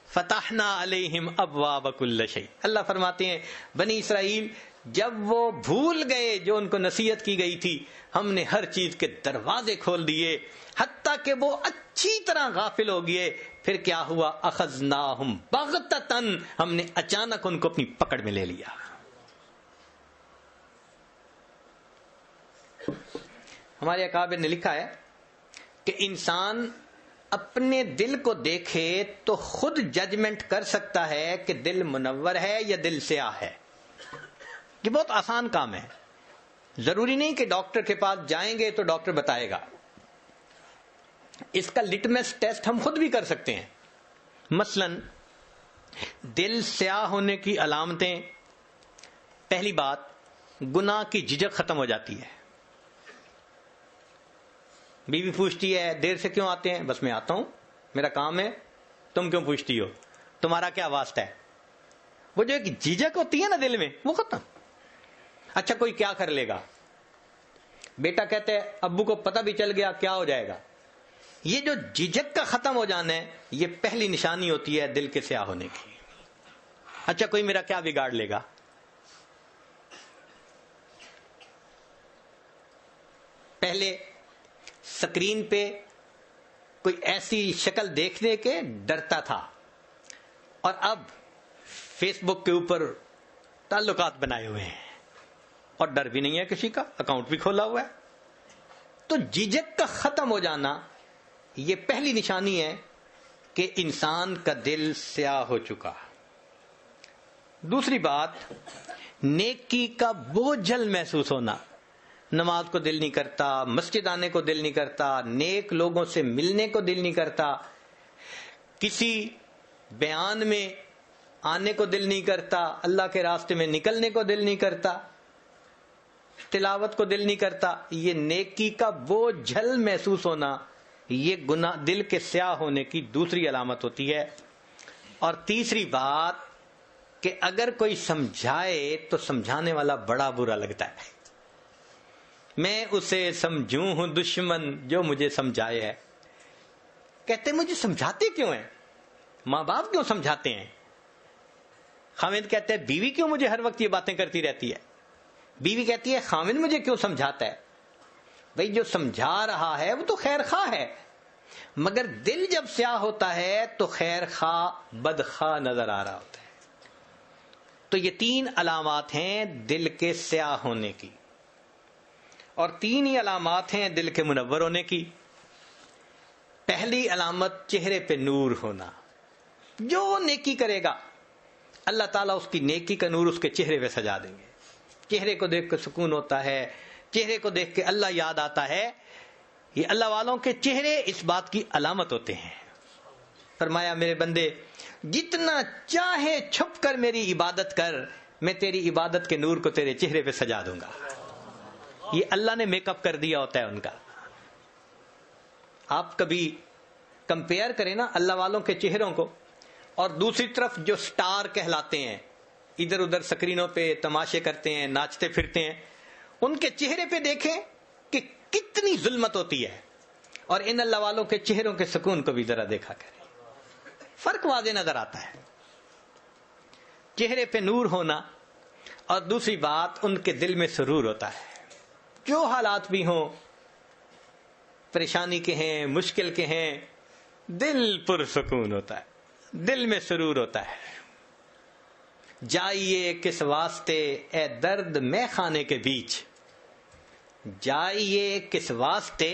فتحنا علیہم ابواب کل شیء۔ اللہ فرماتے ہیں بنی اسرائیل جب وہ بھول گئے جو ان کو نصیحت کی گئی تھی، ہم نے ہر چیز کے دروازے کھول دیے، حتیٰ کہ وہ اچھی طرح غافل ہو گئے۔ پھر کیا ہوا؟ اخذناہم بغتۃ، ہم نے اچانک ان کو اپنی پکڑ میں لے لیا۔ ہمارے اکابر نے لکھا ہے کہ انسان اپنے دل کو دیکھے تو خود ججمنٹ کر سکتا ہے کہ دل منور ہے یا دل سیاہ ہے۔ یہ بہت آسان کام ہے، ضروری نہیں کہ ڈاکٹر کے پاس جائیں گے تو ڈاکٹر بتائے گا۔ اس کا لٹمس ٹیسٹ ہم خود بھی کر سکتے ہیں۔ مثلا دل سیاہ ہونے کی علامتیں، پہلی بات گناہ کی جھجک ختم ہو جاتی ہے۔ بیوی پوچھتی ہے دیر سے کیوں آتے ہیں؟ بس میں آتا ہوں، میرا کام ہے، تم کیوں پوچھتی ہو؟ تمہارا کیا واسطہ ہے؟ وہ جو ایک جھجک ہوتی ہے نا دل میں، وہ ختم۔ اچھا کوئی کیا کر لے گا؟ بیٹا کہتے ہیں ابو کو پتہ بھی چل گیا کیا ہو جائے گا؟ یہ جو جھجک کا ختم ہو جانا ہے، یہ پہلی نشانی ہوتی ہے دل کے سیاہ ہونے کی۔ اچھا کوئی میرا کیا بگاڑ لے گا؟ پہلے سکرین پہ کوئی ایسی شکل دیکھنے کے ڈرتا تھا، اور اب فیس بک کے اوپر تعلقات بنائے ہوئے ہیں اور ڈر بھی نہیں ہے کسی کا، اکاؤنٹ بھی کھولا ہوا ہے۔ تو جھجک کا ختم ہو جانا یہ پہلی نشانی ہے کہ انسان کا دل سیاہ ہو چکا۔ دوسری بات نیکی کا بوجھل محسوس ہونا، نماز کو دل نہیں کرتا، مسجد آنے کو دل نہیں کرتا، نیک لوگوں سے ملنے کو دل نہیں کرتا، کسی بیان میں آنے کو دل نہیں کرتا، اللہ کے راستے میں نکلنے کو دل نہیں کرتا، تلاوت کو دل نہیں کرتا۔ یہ نیکی کا بوجھل محسوس ہونا، یہ گناہ دل کے سیاہ ہونے کی دوسری علامت ہوتی ہے۔ اور تیسری بات کہ اگر کوئی سمجھائے تو سمجھانے والا بڑا برا لگتا ہے۔ میں اسے سمجھوں ہوں دشمن جو مجھے سمجھائے ہے۔ کہتے مجھے سمجھاتے کیوں ہیں؟ ماں باپ کیوں سمجھاتے ہیں؟ خاوند کہتے ہیں بیوی کیوں مجھے ہر وقت یہ باتیں کرتی رہتی ہے؟ بیوی کہتی ہے خاوند مجھے کیوں سمجھاتا ہے؟ بھئی جو سمجھا رہا ہے وہ تو خیر خواہ ہے، مگر دل جب سیاہ ہوتا ہے تو خیر خواہ بدخواہ نظر آ رہا ہوتا ہے۔ تو یہ تین علامات ہیں دل کے سیاہ ہونے کی، اور تین ہی علامات ہیں دل کے منور ہونے کی۔ پہلی علامت چہرے پہ نور ہونا، جو نیکی کرے گا اللہ تعالیٰ اس کی نیکی کا نور اس کے چہرے پہ سجا دیں گے۔ چہرے کو دیکھ کے سکون ہوتا ہے، چہرے کو دیکھ کے اللہ یاد آتا ہے۔ یہ اللہ والوں کے چہرے اس بات کی علامت ہوتے ہیں۔ فرمایا میرے بندے جتنا چاہے چھپ کر میری عبادت کر، میں تیری عبادت کے نور کو تیرے چہرے پہ سجا دوں گا۔ یہ اللہ نے میک اپ کر دیا ہوتا ہے ان کا. آپ کبھی کمپیئر کریں نا اللہ والوں کے چہروں کو اور دوسری طرف جو سٹار کہلاتے ہیں, ادھر ادھر سکرینوں پہ تماشے کرتے ہیں, ناچتے پھرتے ہیں, ان کے چہرے پہ دیکھیں کہ کتنی ظلمت ہوتی ہے, اور ان اللہ والوں کے چہروں کے سکون کو بھی ذرا دیکھا کریں, فرق واضح نظر آتا ہے. چہرے پہ نور ہونا اور دوسری بات ان کے دل میں سرور ہوتا ہے. جو حالات بھی ہوں, پریشانی کے ہیں, مشکل کے ہیں, دل پرسکون ہوتا ہے, دل میں سرور ہوتا ہے. جائیے کس واسطے اے درد میں خانے کے بیچ, جائیے کس واسطے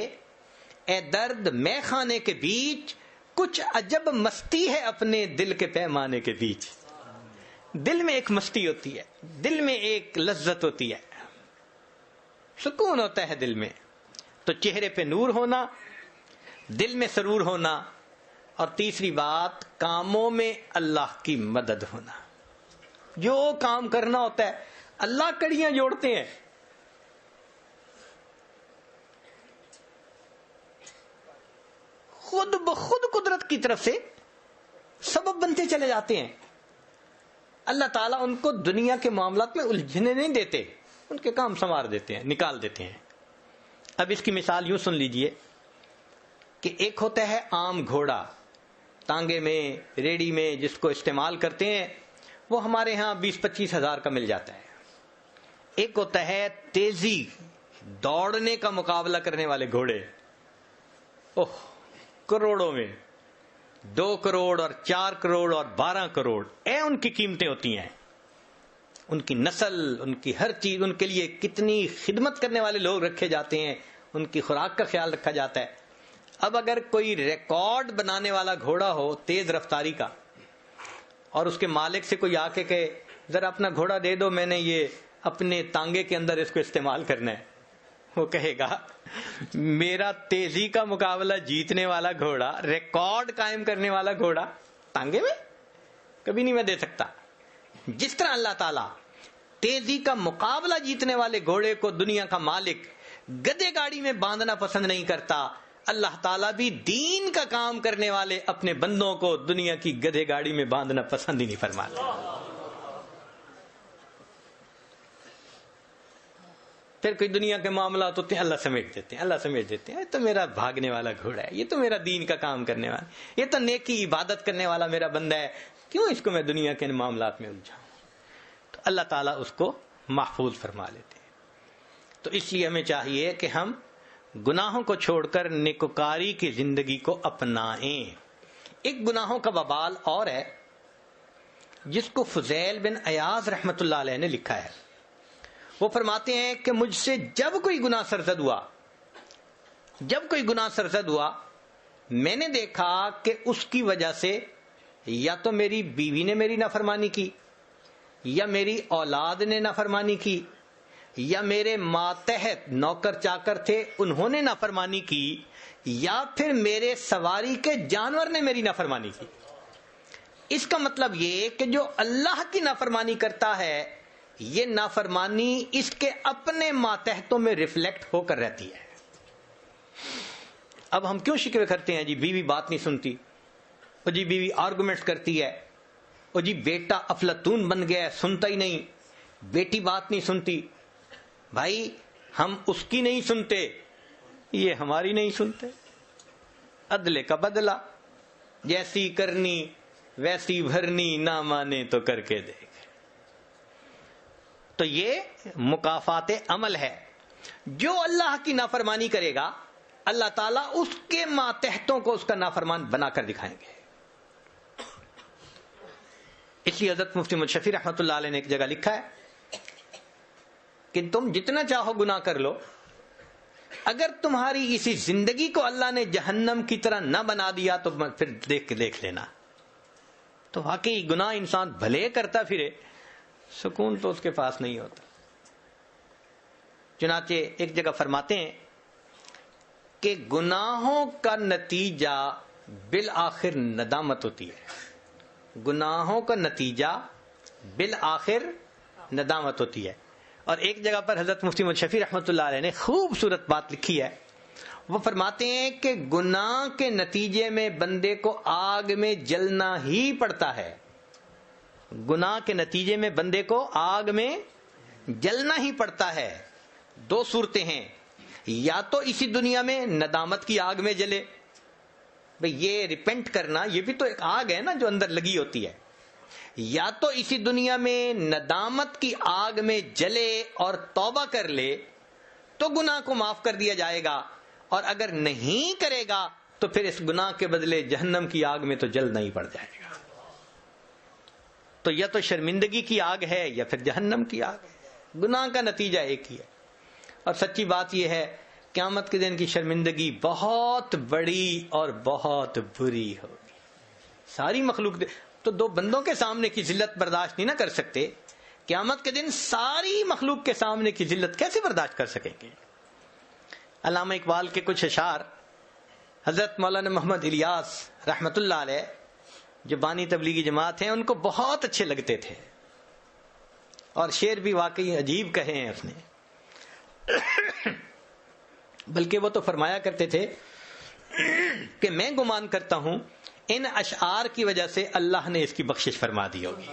اے درد میں خانے کے بیچ, کچھ عجب مستی ہے اپنے دل کے پیمانے کے بیچ. دل میں ایک مستی ہوتی ہے, دل میں ایک لذت ہوتی ہے, سکون ہوتا ہے دل میں. تو چہرے پہ نور ہونا, دل میں سرور ہونا, اور تیسری بات کاموں میں اللہ کی مدد ہونا. جو کام کرنا ہوتا ہے اللہ کڑیاں جوڑتے ہیں. خود بخود قدرت کی طرف سے سبب بنتے چلے جاتے ہیں. اللہ تعالیٰ ان کو دنیا کے معاملات میں الجھنے نہیں دیتے, ان کے کام سنوار دیتے ہیں, نکال دیتے ہیں. اب اس کی مثال یوں سن لیجئے کہ ایک ہوتا ہے عام گھوڑا, تانگے میں, ریڑی میں جس کو استعمال کرتے ہیں, وہ ہمارے ہاں 20-25 ہزار کا مل جاتا ہے. ایک ہوتا ہے تیزی دوڑنے کا مقابلہ کرنے والے گھوڑے, کروڑوں میں, 2 کروڑ اور 4 کروڑ اور 12 کروڑ ان کی قیمتیں ہوتی ہیں. ان کی نسل, ان کی ہر چیز, ان کے لیے کتنی خدمت کرنے والے لوگ رکھے جاتے ہیں, ان کی خوراک کا خیال رکھا جاتا ہے. اب اگر کوئی ریکارڈ بنانے والا گھوڑا ہو تیز رفتاری کا, اور اس کے مالک سے کوئی آ کے کہے ذرا اپنا گھوڑا دے دو, میں نے یہ اپنے تانگے کے اندر اس کو استعمال کرنا ہے, وہ کہے گا میرا تیزی کا مقابلہ جیتنے والا گھوڑا, ریکارڈ قائم کرنے والا گھوڑا تانگے میں کبھی نہیں میں دے سکتا. جس طرح اللہ تعالیٰ تیزی کا مقابلہ جیتنے والے گھوڑے کو دنیا کا مالک گدھے گاڑی میں باندھنا پسند نہیں کرتا, اللہ تعالیٰ بھی دین کا کام کرنے والے اپنے بندوں کو دنیا کی گدھے گاڑی میں باندھنا پسند ہی نہیں فرماتا. پھر کوئی دنیا کے معاملات ہوتے ہیں, اللہ سمیٹ دیتے ہیں, اللہ سمیٹ دیتے ہیں, یہ تو میرا بھاگنے والا گھوڑا ہے, یہ تو میرا دین کا کام کرنے والا, یہ تو نیکی عبادت کرنے والا میرا بندہ ہے, کیوں اس کو میں دنیا کے معاملات میں الجھاؤں. تو اللہ تعالیٰ اس کو محفوظ فرما لیتے ہیں. تو اس لیے ہمیں چاہیے کہ ہم گناہوں کو چھوڑ کر نیکوکاری کی زندگی کو اپنائیں. ایک گناہوں کا وبال اور ہے جس کو فضیل بن عیاض رحمت اللہ علیہ نے لکھا ہے. وہ فرماتے ہیں کہ مجھ سے جب کوئی گناہ سرزد ہوا, میں نے دیکھا کہ اس کی وجہ سے یا تو میری بیوی نے میری نافرمانی کی, یا میری اولاد نے نافرمانی کی, یا میرے ماتحت نوکر چاکر تھے انہوں نے نافرمانی کی, یا پھر میرے سواری کے جانور نے میری نافرمانی کی. اس کا مطلب یہ کہ جو اللہ کی نافرمانی کرتا ہے, یہ نافرمانی اس کے اپنے ماتحتوں میں ریفلیکٹ ہو کر رہتی ہے. اب ہم کیوں شکوے کرتے ہیں, جی بیوی بات نہیں سنتی, اور جی بیوی آرگومنٹس کرتی ہے, اور جی بیٹا افلاطون بن گیا ہے, سنتا ہی نہیں, بیٹی بات نہیں سنتی. بھائی ہم اس کی نہیں سنتے, یہ ہماری نہیں سنتے. عدلے کا بدلہ, جیسی کرنی ویسی بھرنی, نہ مانے تو کر کے دیکھ. تو یہ مکافات عمل ہے. جو اللہ کی نافرمانی کرے گا اللہ تعالیٰ اس کے ماتحتوں کو اس کا نافرمان بنا کر دکھائیں گے. اس لیے حضرت مفتی محمد شفیع رحمۃ اللہ علیہ نے ایک جگہ لکھا ہے کہ تم جتنا چاہو گناہ کر لو, اگر تمہاری اسی زندگی کو اللہ نے جہنم کی طرح نہ بنا دیا تو پھر دیکھ لینا. تو واقعی گناہ انسان بھلے کرتا پھرے, سکون تو اس کے پاس نہیں ہوتا. چنانچہ ایک جگہ فرماتے ہیں کہ گناہوں کا نتیجہ بالآخر ندامت ہوتی ہے. گناہوں کا نتیجہ بالآخر ندامت ہوتی ہے. اور ایک جگہ پر حضرت مفتی محمد شفیع رحمۃ اللہ علیہ نے خوبصورت بات لکھی ہے. وہ فرماتے ہیں کہ گناہ کے نتیجے میں بندے کو آگ میں جلنا ہی پڑتا ہے. گناہ کے نتیجے میں بندے کو آگ میں جلنا ہی پڑتا ہے. دو صورتیں ہیں، یا تو اسی دنیا میں ندامت کی آگ میں جلے، بھئی یہ ریپینٹ کرنا یہ بھی تو ایک آگ ہے نا جو اندر لگی ہوتی ہے، یا تو اسی دنیا میں ندامت کی آگ میں جلے اور توبہ کر لے تو گناہ کو معاف کر دیا جائے گا، اور اگر نہیں کرے گا تو پھر اس گناہ کے بدلے جہنم کی آگ میں تو جلنا ہی پڑ جائے گا. تو یا تو شرمندگی کی آگ ہے یا پھر جہنم کی آگ ہے. گناہ کا نتیجہ ایک ہی ہے. اور سچی بات یہ ہے قیامت کے دن کی شرمندگی بہت بڑی اور بہت بری ہوگی. ساری مخلوق تو دو بندوں کے سامنے کی ذلت برداشت نہیں نہ کر سکتے، قیامت کے دن ساری مخلوق کے سامنے کی ذلت کیسے برداشت کر سکیں گے؟ علامہ اقبال کے کچھ اشعار حضرت مولانا محمد الیاس رحمت اللہ علیہ جو بانی تبلیغی جماعت ہیں ان کو بہت اچھے لگتے تھے، اور شعر بھی واقعی عجیب کہے ہیں اس نے. بلکہ وہ تو فرمایا کرتے تھے کہ میں گمان کرتا ہوں ان اشعار کی وجہ سے اللہ نے اس کی بخشش فرما دی ہوگی.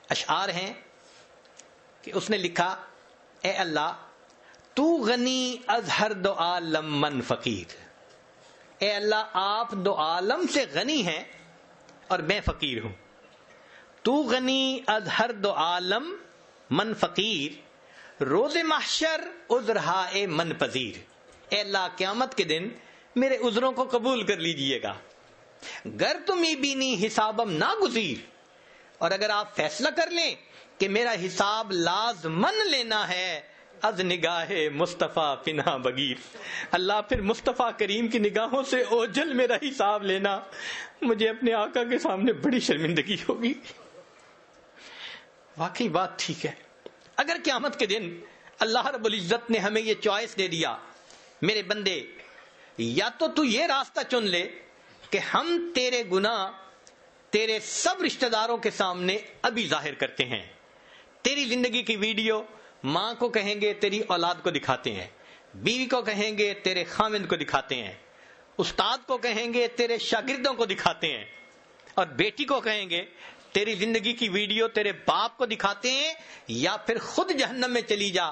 اشعار ہیں کہ اس نے لکھا، اے اللہ تو غنی از ہر دو عالم من فقیر. اے اللہ آپ دو عالم سے غنی ہیں اور میں فقیر ہوں. تو غنی از ہر دو عالم من فقیر، روز محشر عذرہائے من پذیر. اے اللہ قیامت کے دن میرے عذروں کو قبول کر لیجئے گا. گر تمہیں بینی حسابم ناگزیر، اور اگر آپ فیصلہ کر لیں کہ میرا حساب لازمن لینا ہے، از نگاہ مصطفیٰ پناہ بگیر. اللہ پھر مصطفیٰ کریم کی نگاہوں سے اوجھل میرا حساب لینا، مجھے اپنے آقا کے سامنے بڑی شرمندگی ہوگی. واقعی بات ٹھیک ہے. اگر قیامت کے دن اللہ رب العزت نے ہمیں یہ چوائس دے دیا، میرے بندے یا تو یہ راستہ چن لے کہ ہم تیرے گناہ تیرے سب رشتہ داروں کے سامنے ابھی ظاہر کرتے ہیں، تیری زندگی کی ویڈیو ماں کو کہیں گے تیری اولاد کو دکھاتے ہیں، بیوی کو کہیں گے تیرے خاوند کو دکھاتے ہیں، استاد کو کہیں گے تیرے شاگردوں کو دکھاتے ہیں، اور بیٹی کو کہیں گے تیری زندگی کی ویڈیو تیرے باپ کو دکھاتے ہیں، یا پھر خود جہنم میں چلی جا.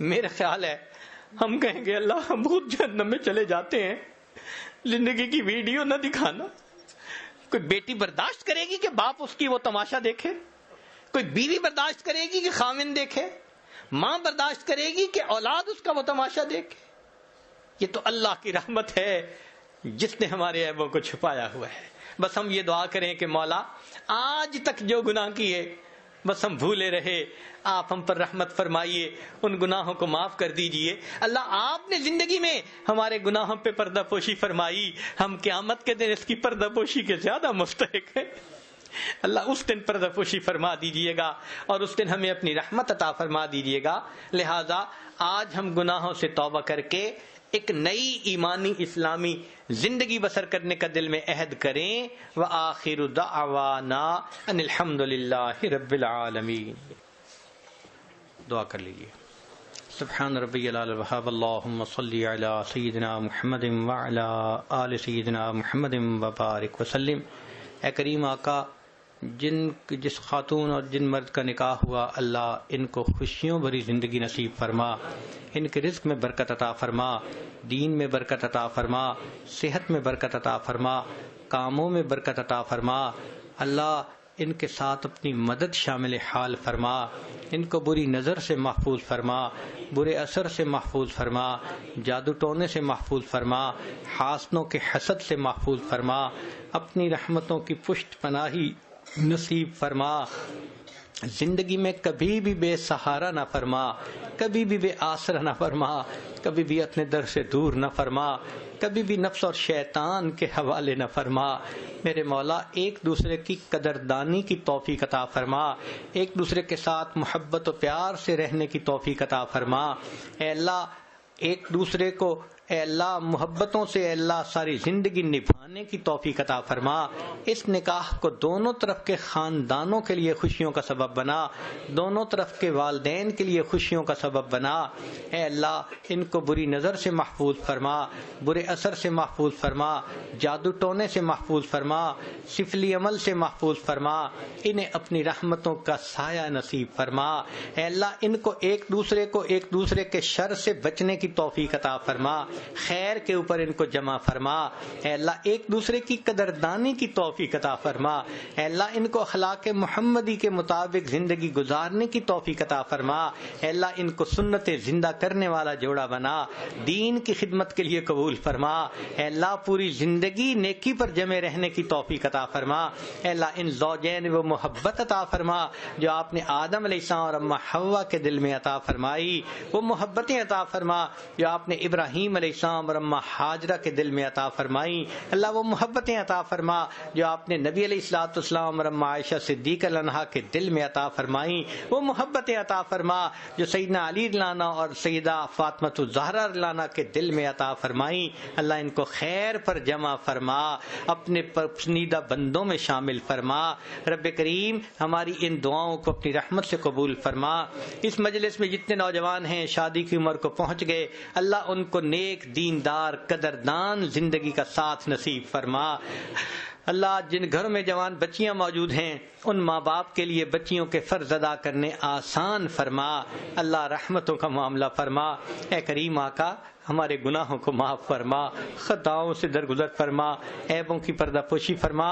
میرا خیال ہے ہم کہیں گے اللہ ہم خود جہنم میں چلے جاتے ہیں، زندگی کی ویڈیو نہ دکھانا. کوئی بیٹی برداشت کرے گی کہ باپ اس کی وہ تماشا دیکھے؟ کوئی بیوی برداشت کرے گی کہ خاوند دیکھے؟ ماں برداشت کرے گی کہ اولاد اس کا وہ تماشا دیکھے؟ یہ تو اللہ کی رحمت ہے جس نے ہمارے عیبوں کو چھپایا ہوا ہے. بس ہم یہ دعا کریں کہ مولا آج تک جو گناہ کیے بس ہم بھولے رہے، آپ ہم پر رحمت فرمائیے، ان گناہوں کو معاف کر دیجئے. اللہ آپ نے زندگی میں ہمارے گناہوں پہ پردہ پوشی فرمائی، ہم قیامت کے دن اس کی پردہ پوشی کے زیادہ مستحق ہیں. اللہ اس دن پردہ پوشی فرما دیجئے گا اور اس دن ہمیں اپنی رحمت عطا فرما دیجئے گا. لہذا آج ہم گناہوں سے توبہ کر کے ایک نئی ایمانی اسلامی زندگی بسر کرنے کا دل میں عہد کریں. وآخر دعوانا ان الحمد للہ رب العالمین. دعا کر لیجیے. سبحان ربی العلی الوہاب اللہم صلی علی سیدنا محمد وعلی آل سیدنا محمد وبارک وسلم. اے کریم آقا، جس خاتون اور جن مرد کا نکاح ہوا اللہ ان کو خوشیوں بھری زندگی نصیب فرما، ان کے رزق میں برکت عطا فرما، دین میں برکت عطا فرما، صحت میں برکت عطا فرما، کاموں میں برکت عطا فرما. اللہ ان کے ساتھ اپنی مدد شامل حال فرما، ان کو بری نظر سے محفوظ فرما، برے اثر سے محفوظ فرما، جادو ٹونے سے محفوظ فرما، حاسدوں کے حسد سے محفوظ فرما، اپنی رحمتوں کی پشت پناہی نصیب فرما. زندگی میں کبھی بھی بے سہارا نہ فرما، کبھی بھی بے آسرا نہ فرما، کبھی بھی اپنے در سے دور نہ فرما، کبھی بھی نفس اور شیطان کے حوالے نہ فرما. میرے مولا ایک دوسرے کی قدردانی کی توفیق عطا فرما، ایک دوسرے کے ساتھ محبت و پیار سے رہنے کی توفیق عطا فرما. اے اللہ ایک دوسرے کو اے اللہ محبتوں سے اے اللہ ساری زندگی نبھانے آنے کی توفیق عطا فرما، اس نکاح کو دونوں طرف کے خاندانوں کے لیے خوشیوں کا سبب بنا، دونوں طرف کے والدین کے لیے خوشیوں کا سبب بنا۔ اے اللہ ان کو بری نظر سے محفوظ فرما، برے اثر سے محفوظ فرما، جادو ٹونے سے محفوظ فرما، سفلی عمل سے محفوظ فرما، انہیں اپنی رحمتوں کا سایہ نصیب فرما۔ اے اللہ ان کو ایک دوسرے کے شر سے بچنے کی توفیق عطا فرما، خیر کے اوپر ان کو جمع فرما۔ اے اللہ ایک دوسرے کی قدردانی کی توفیق عطا فرما۔ اے اللہ ان کو اخلاق محمدی کے مطابق زندگی گزارنے کی توفیق عطا فرما۔ اے اللہ ان کو سنت زندہ کرنے والا جوڑا بنا، دین کی خدمت کے لیے قبول فرما۔ اے اللہ پوری زندگی نیکی پر جمے رہنے کی توفیق عطا فرما۔ اے اللہ ان زوجین وہ محبت عطا فرما جو آپ نے آدم علیہ السلام اور اماں حوا کے دل میں عطا فرمائی، وہ محبتیں عطا فرما جو آپ نے ابراہیم علیہ السلام اور اماں ہاجرہ کے دل میں عطا فرمائی۔ اللہ وہ محبتیں عطا فرما جو آپ نے نبی علیہ الصلوۃ والسلام اور اماں عائشہ صدیقہ عنہا کے دل میں عطا فرمائی۔ وہ محبتیں عطا فرما جو سیدنا علی عنہ اور سیدہ فاطمہ الزہرا عنہا کے دل میں عطا فرمائی۔ اللہ ان کو خیر پر جمع فرما، اپنے پسندیدہ بندوں میں شامل فرما۔ رب کریم ہماری ان دعاؤں کو اپنی رحمت سے قبول فرما۔ اس مجلس میں جتنے نوجوان ہیں شادی کی عمر کو پہنچ گئے، اللہ ان کو نیک دیندار قدردان زندگی کا ساتھ نصیب فرما۔ اللہ جن گھروں میں جوان بچیاں موجود ہیں ان ماں باپ کے لیے بچیوں کے فرض ادا کرنے آسان فرما۔ اللہ رحمتوں کا معاملہ فرما۔ اے کریم آقا ہمارے گناہوں کو معاف فرما، خطاؤں سے درگزر فرما، عیبوں کی پردہ پوشی فرما۔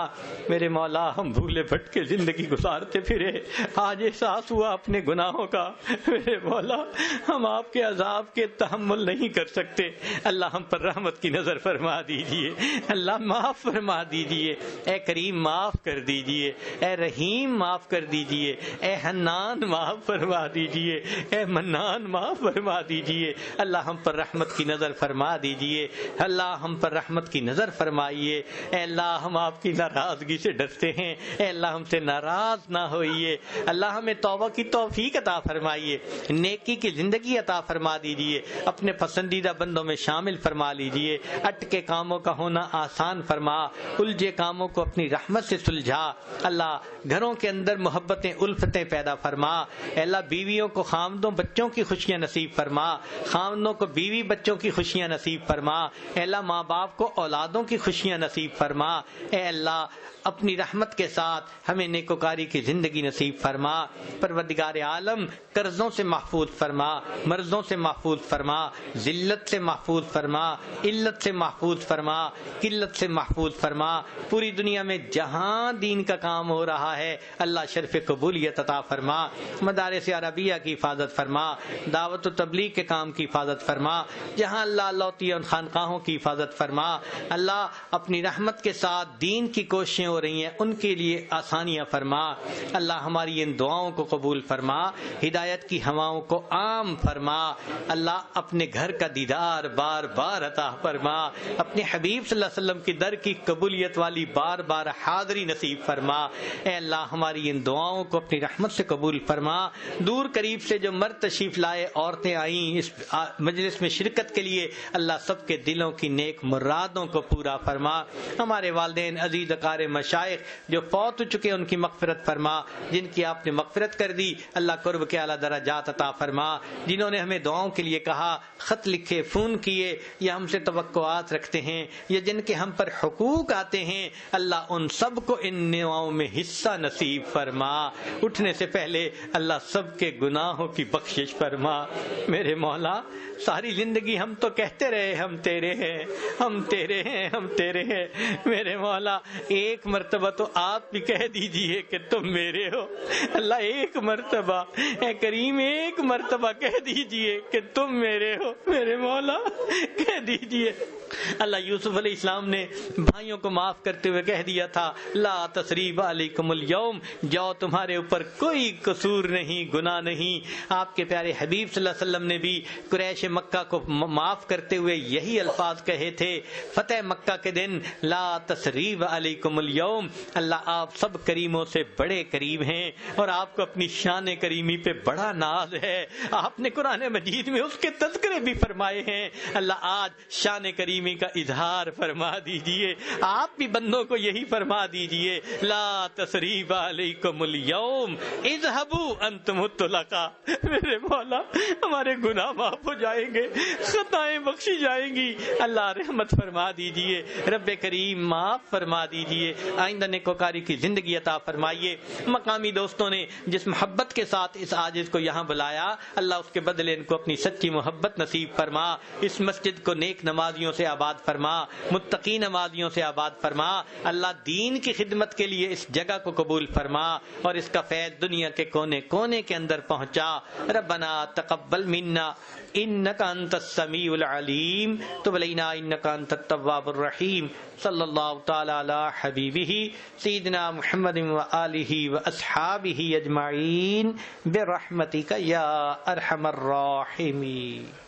میرے مولا ہم بھولے بھٹکے زندگی گزارتے پھرے، آج احساس ہوا اپنے گناہوں کا۔ میرے مولا ہم آپ کے عذاب کے تحمل نہیں کر سکتے، اللہ ہم پر رحمت کی نظر فرما دیجئے، اللہ معاف فرما دیجئے۔ اے کریم معاف کر دیجئے، اے رحیم معاف کر دیجئے، اے حنان معاف فرما دیجئے، اے منان معاف فرما دیجئے۔ اللہ ہم پر رحمت کی نظر فرما دیجئے، اللہ ہم پر رحمت کی نظر فرمائیے۔ اے اللہ ہم آپ کی ناراضگی سے ڈرتے ہیں، اے اللہ ہم سے ناراض نہ ہوئیے۔ اللہ ہمیں توبہ کی توفیق عطا فرمائیے، نیکی کی زندگی عطا فرما دیجئے، اپنے پسندیدہ بندوں میں شامل فرما لیجئے۔ اٹکے کاموں کا ہونا آسان فرما، الجھے کاموں کو اپنی رحمت سے سلجھا۔ اللہ گھروں کے اندر محبتیں الفتیں پیدا فرما۔ اے اللہ بیویوں کو خامدوں بچوں کی خوشیاں نصیب فرما، خامدوں کو بیوی بچوں کی خوشیاں نصیب فرما۔ اے اللہ ماں باپ کو اولادوں کی خوشیاں نصیب فرما۔ اے اللہ اپنی رحمت کے ساتھ ہمیں نیکوکاری کی زندگی نصیب فرما۔ پروردگار عالم قرضوں سے محفوظ فرما، مرضوں سے محفوظ فرما، ذلت سے محفوظ فرما، علت سے محفوظ فرما، قلت سے محفوظ فرما۔ پوری دنیا میں جہاں دین کا کام ہو رہا ہے اللہ شرف قبولیت عطا فرما۔ مدارس عربیہ کی حفاظت فرما، دعوت و تبلیغ کے کام کی حفاظت فرما، جہاں اللہ لوتی ان خانقاہوں کی حفاظت فرما۔ اللہ اپنی رحمت کے ساتھ دین کی کوششیں ہو رہی ہیں ان کے لیے آسانیاں فرما۔ اللہ ہماری ان دعاؤں کو قبول فرما، ہدایت کی ہواؤں کو عام فرما۔ اللہ اپنے گھر کا دیدار بار بار عطا فرما، اپنے حبیب صلی اللہ علیہ وسلم کی در کی قبولیت والی بار بار حاضری نصیب فرما۔ اے اللہ ہماری ان دعاؤں کو اپنی رحمت سے قبول فرما۔ دور قریب سے جو مرد تشریف لائے عورتیں آئیں اس مجلس میں شرکت کے لیے، اللہ سب کے دلوں کی نیک مرادوں کو پورا فرما۔ ہمارے والدین عزیز اقارب مشائخ جو فوت ہو چکے ان کی مغفرت فرما، جن کی آپ نے مغفرت کر دی اللہ قرب کے اعلیٰ درجات عطا فرما۔ جنہوں نے ہمیں دعاؤں کے لیے کہا، خط لکھے، فون کیے یا ہم سے توقعات رکھتے ہیں یا جن کے ہم پر حقوق آتے ہیں، اللہ ان سب کو ان دعاؤں میں حصہ نصیب فرما۔ اٹھنے سے پہلے اللہ سب کے گناہوں کی بخشش فرما۔ میرے مولا ساری زندگی ہم تو کہتے رہے ہم تیرے ہیں، ہم تیرے ہیں، ہم تیرے ہیں۔ میرے مولا ایک مرتبہ تو آپ بھی کہہ دیجئے کہ تم میرے ہو۔ اللہ ایک مرتبہ، اے کریم ایک مرتبہ کہہ دیجئے کہ تم میرے ہو۔ میرے مولا کہہ دیجئے۔ اللہ یوسف علیہ السلام نے بھائیوں کو معاف کرتے ہوئے کہہ دیا تھا، لا تثریب علیکم اليوم، جاؤ تمہارے اوپر کوئی قصور نہیں، گناہ نہیں۔ آپ کے پیارے حبیب صلی اللہ علیہ وسلم نے بھی قریش مکہ کو معاف کرتے ہوئے یہی الفاظ کہے تھے فتح مکہ کے دن، لا تثریب علیکم اليوم۔ اللہ آپ سب کریموں سے بڑے کریم ہیں اور آپ کو اپنی شان کریمی پہ بڑا ناز ہے۔ آپ نے قرآن مجید میں اس کے تذکرے بھی فرمائے ہیں۔ اللہ آج شان کریمی رحمی کا اظہار فرما دیجئے. آپ بھی بندوں کو یہی فرما دیجئے لا تثریب علیکم اليوم اذهبوا انتم الطلقاء. میرے مولا ہمارے گناہ معاف ہو جائیں گے, خطائیں بخشی جائیں گی. اللہ رحمت فرما دیجئے, رب کریم معاف فرما دیجئے, آئندہ نیکوکاری کی زندگی عطا فرمائیے. مقامی دوستوں نے جس محبت کے ساتھ اس عاجز کو یہاں بلایا, اللہ اس کے بدلے ان کو اپنی سچی محبت نصیب فرما. اس مسجد کو نیک نمازیوں سے آباد فرما, متقی نمازیوں سے آباد فرما. اللہ دین کی خدمت کے لیے اس جگہ کو قبول فرما اور اس کا فیض دنیا کے کونے کونے کے اندر پہنچا. ربنا تقبل منا انک انت السمیع العلیم تب علینا انک انت التواب الرحیم. صلی اللہ تعالی علی حبیبہ سیدنا محمد وآلہ واصحابہ اجمعین برحمتک یا ارحم الراحمین.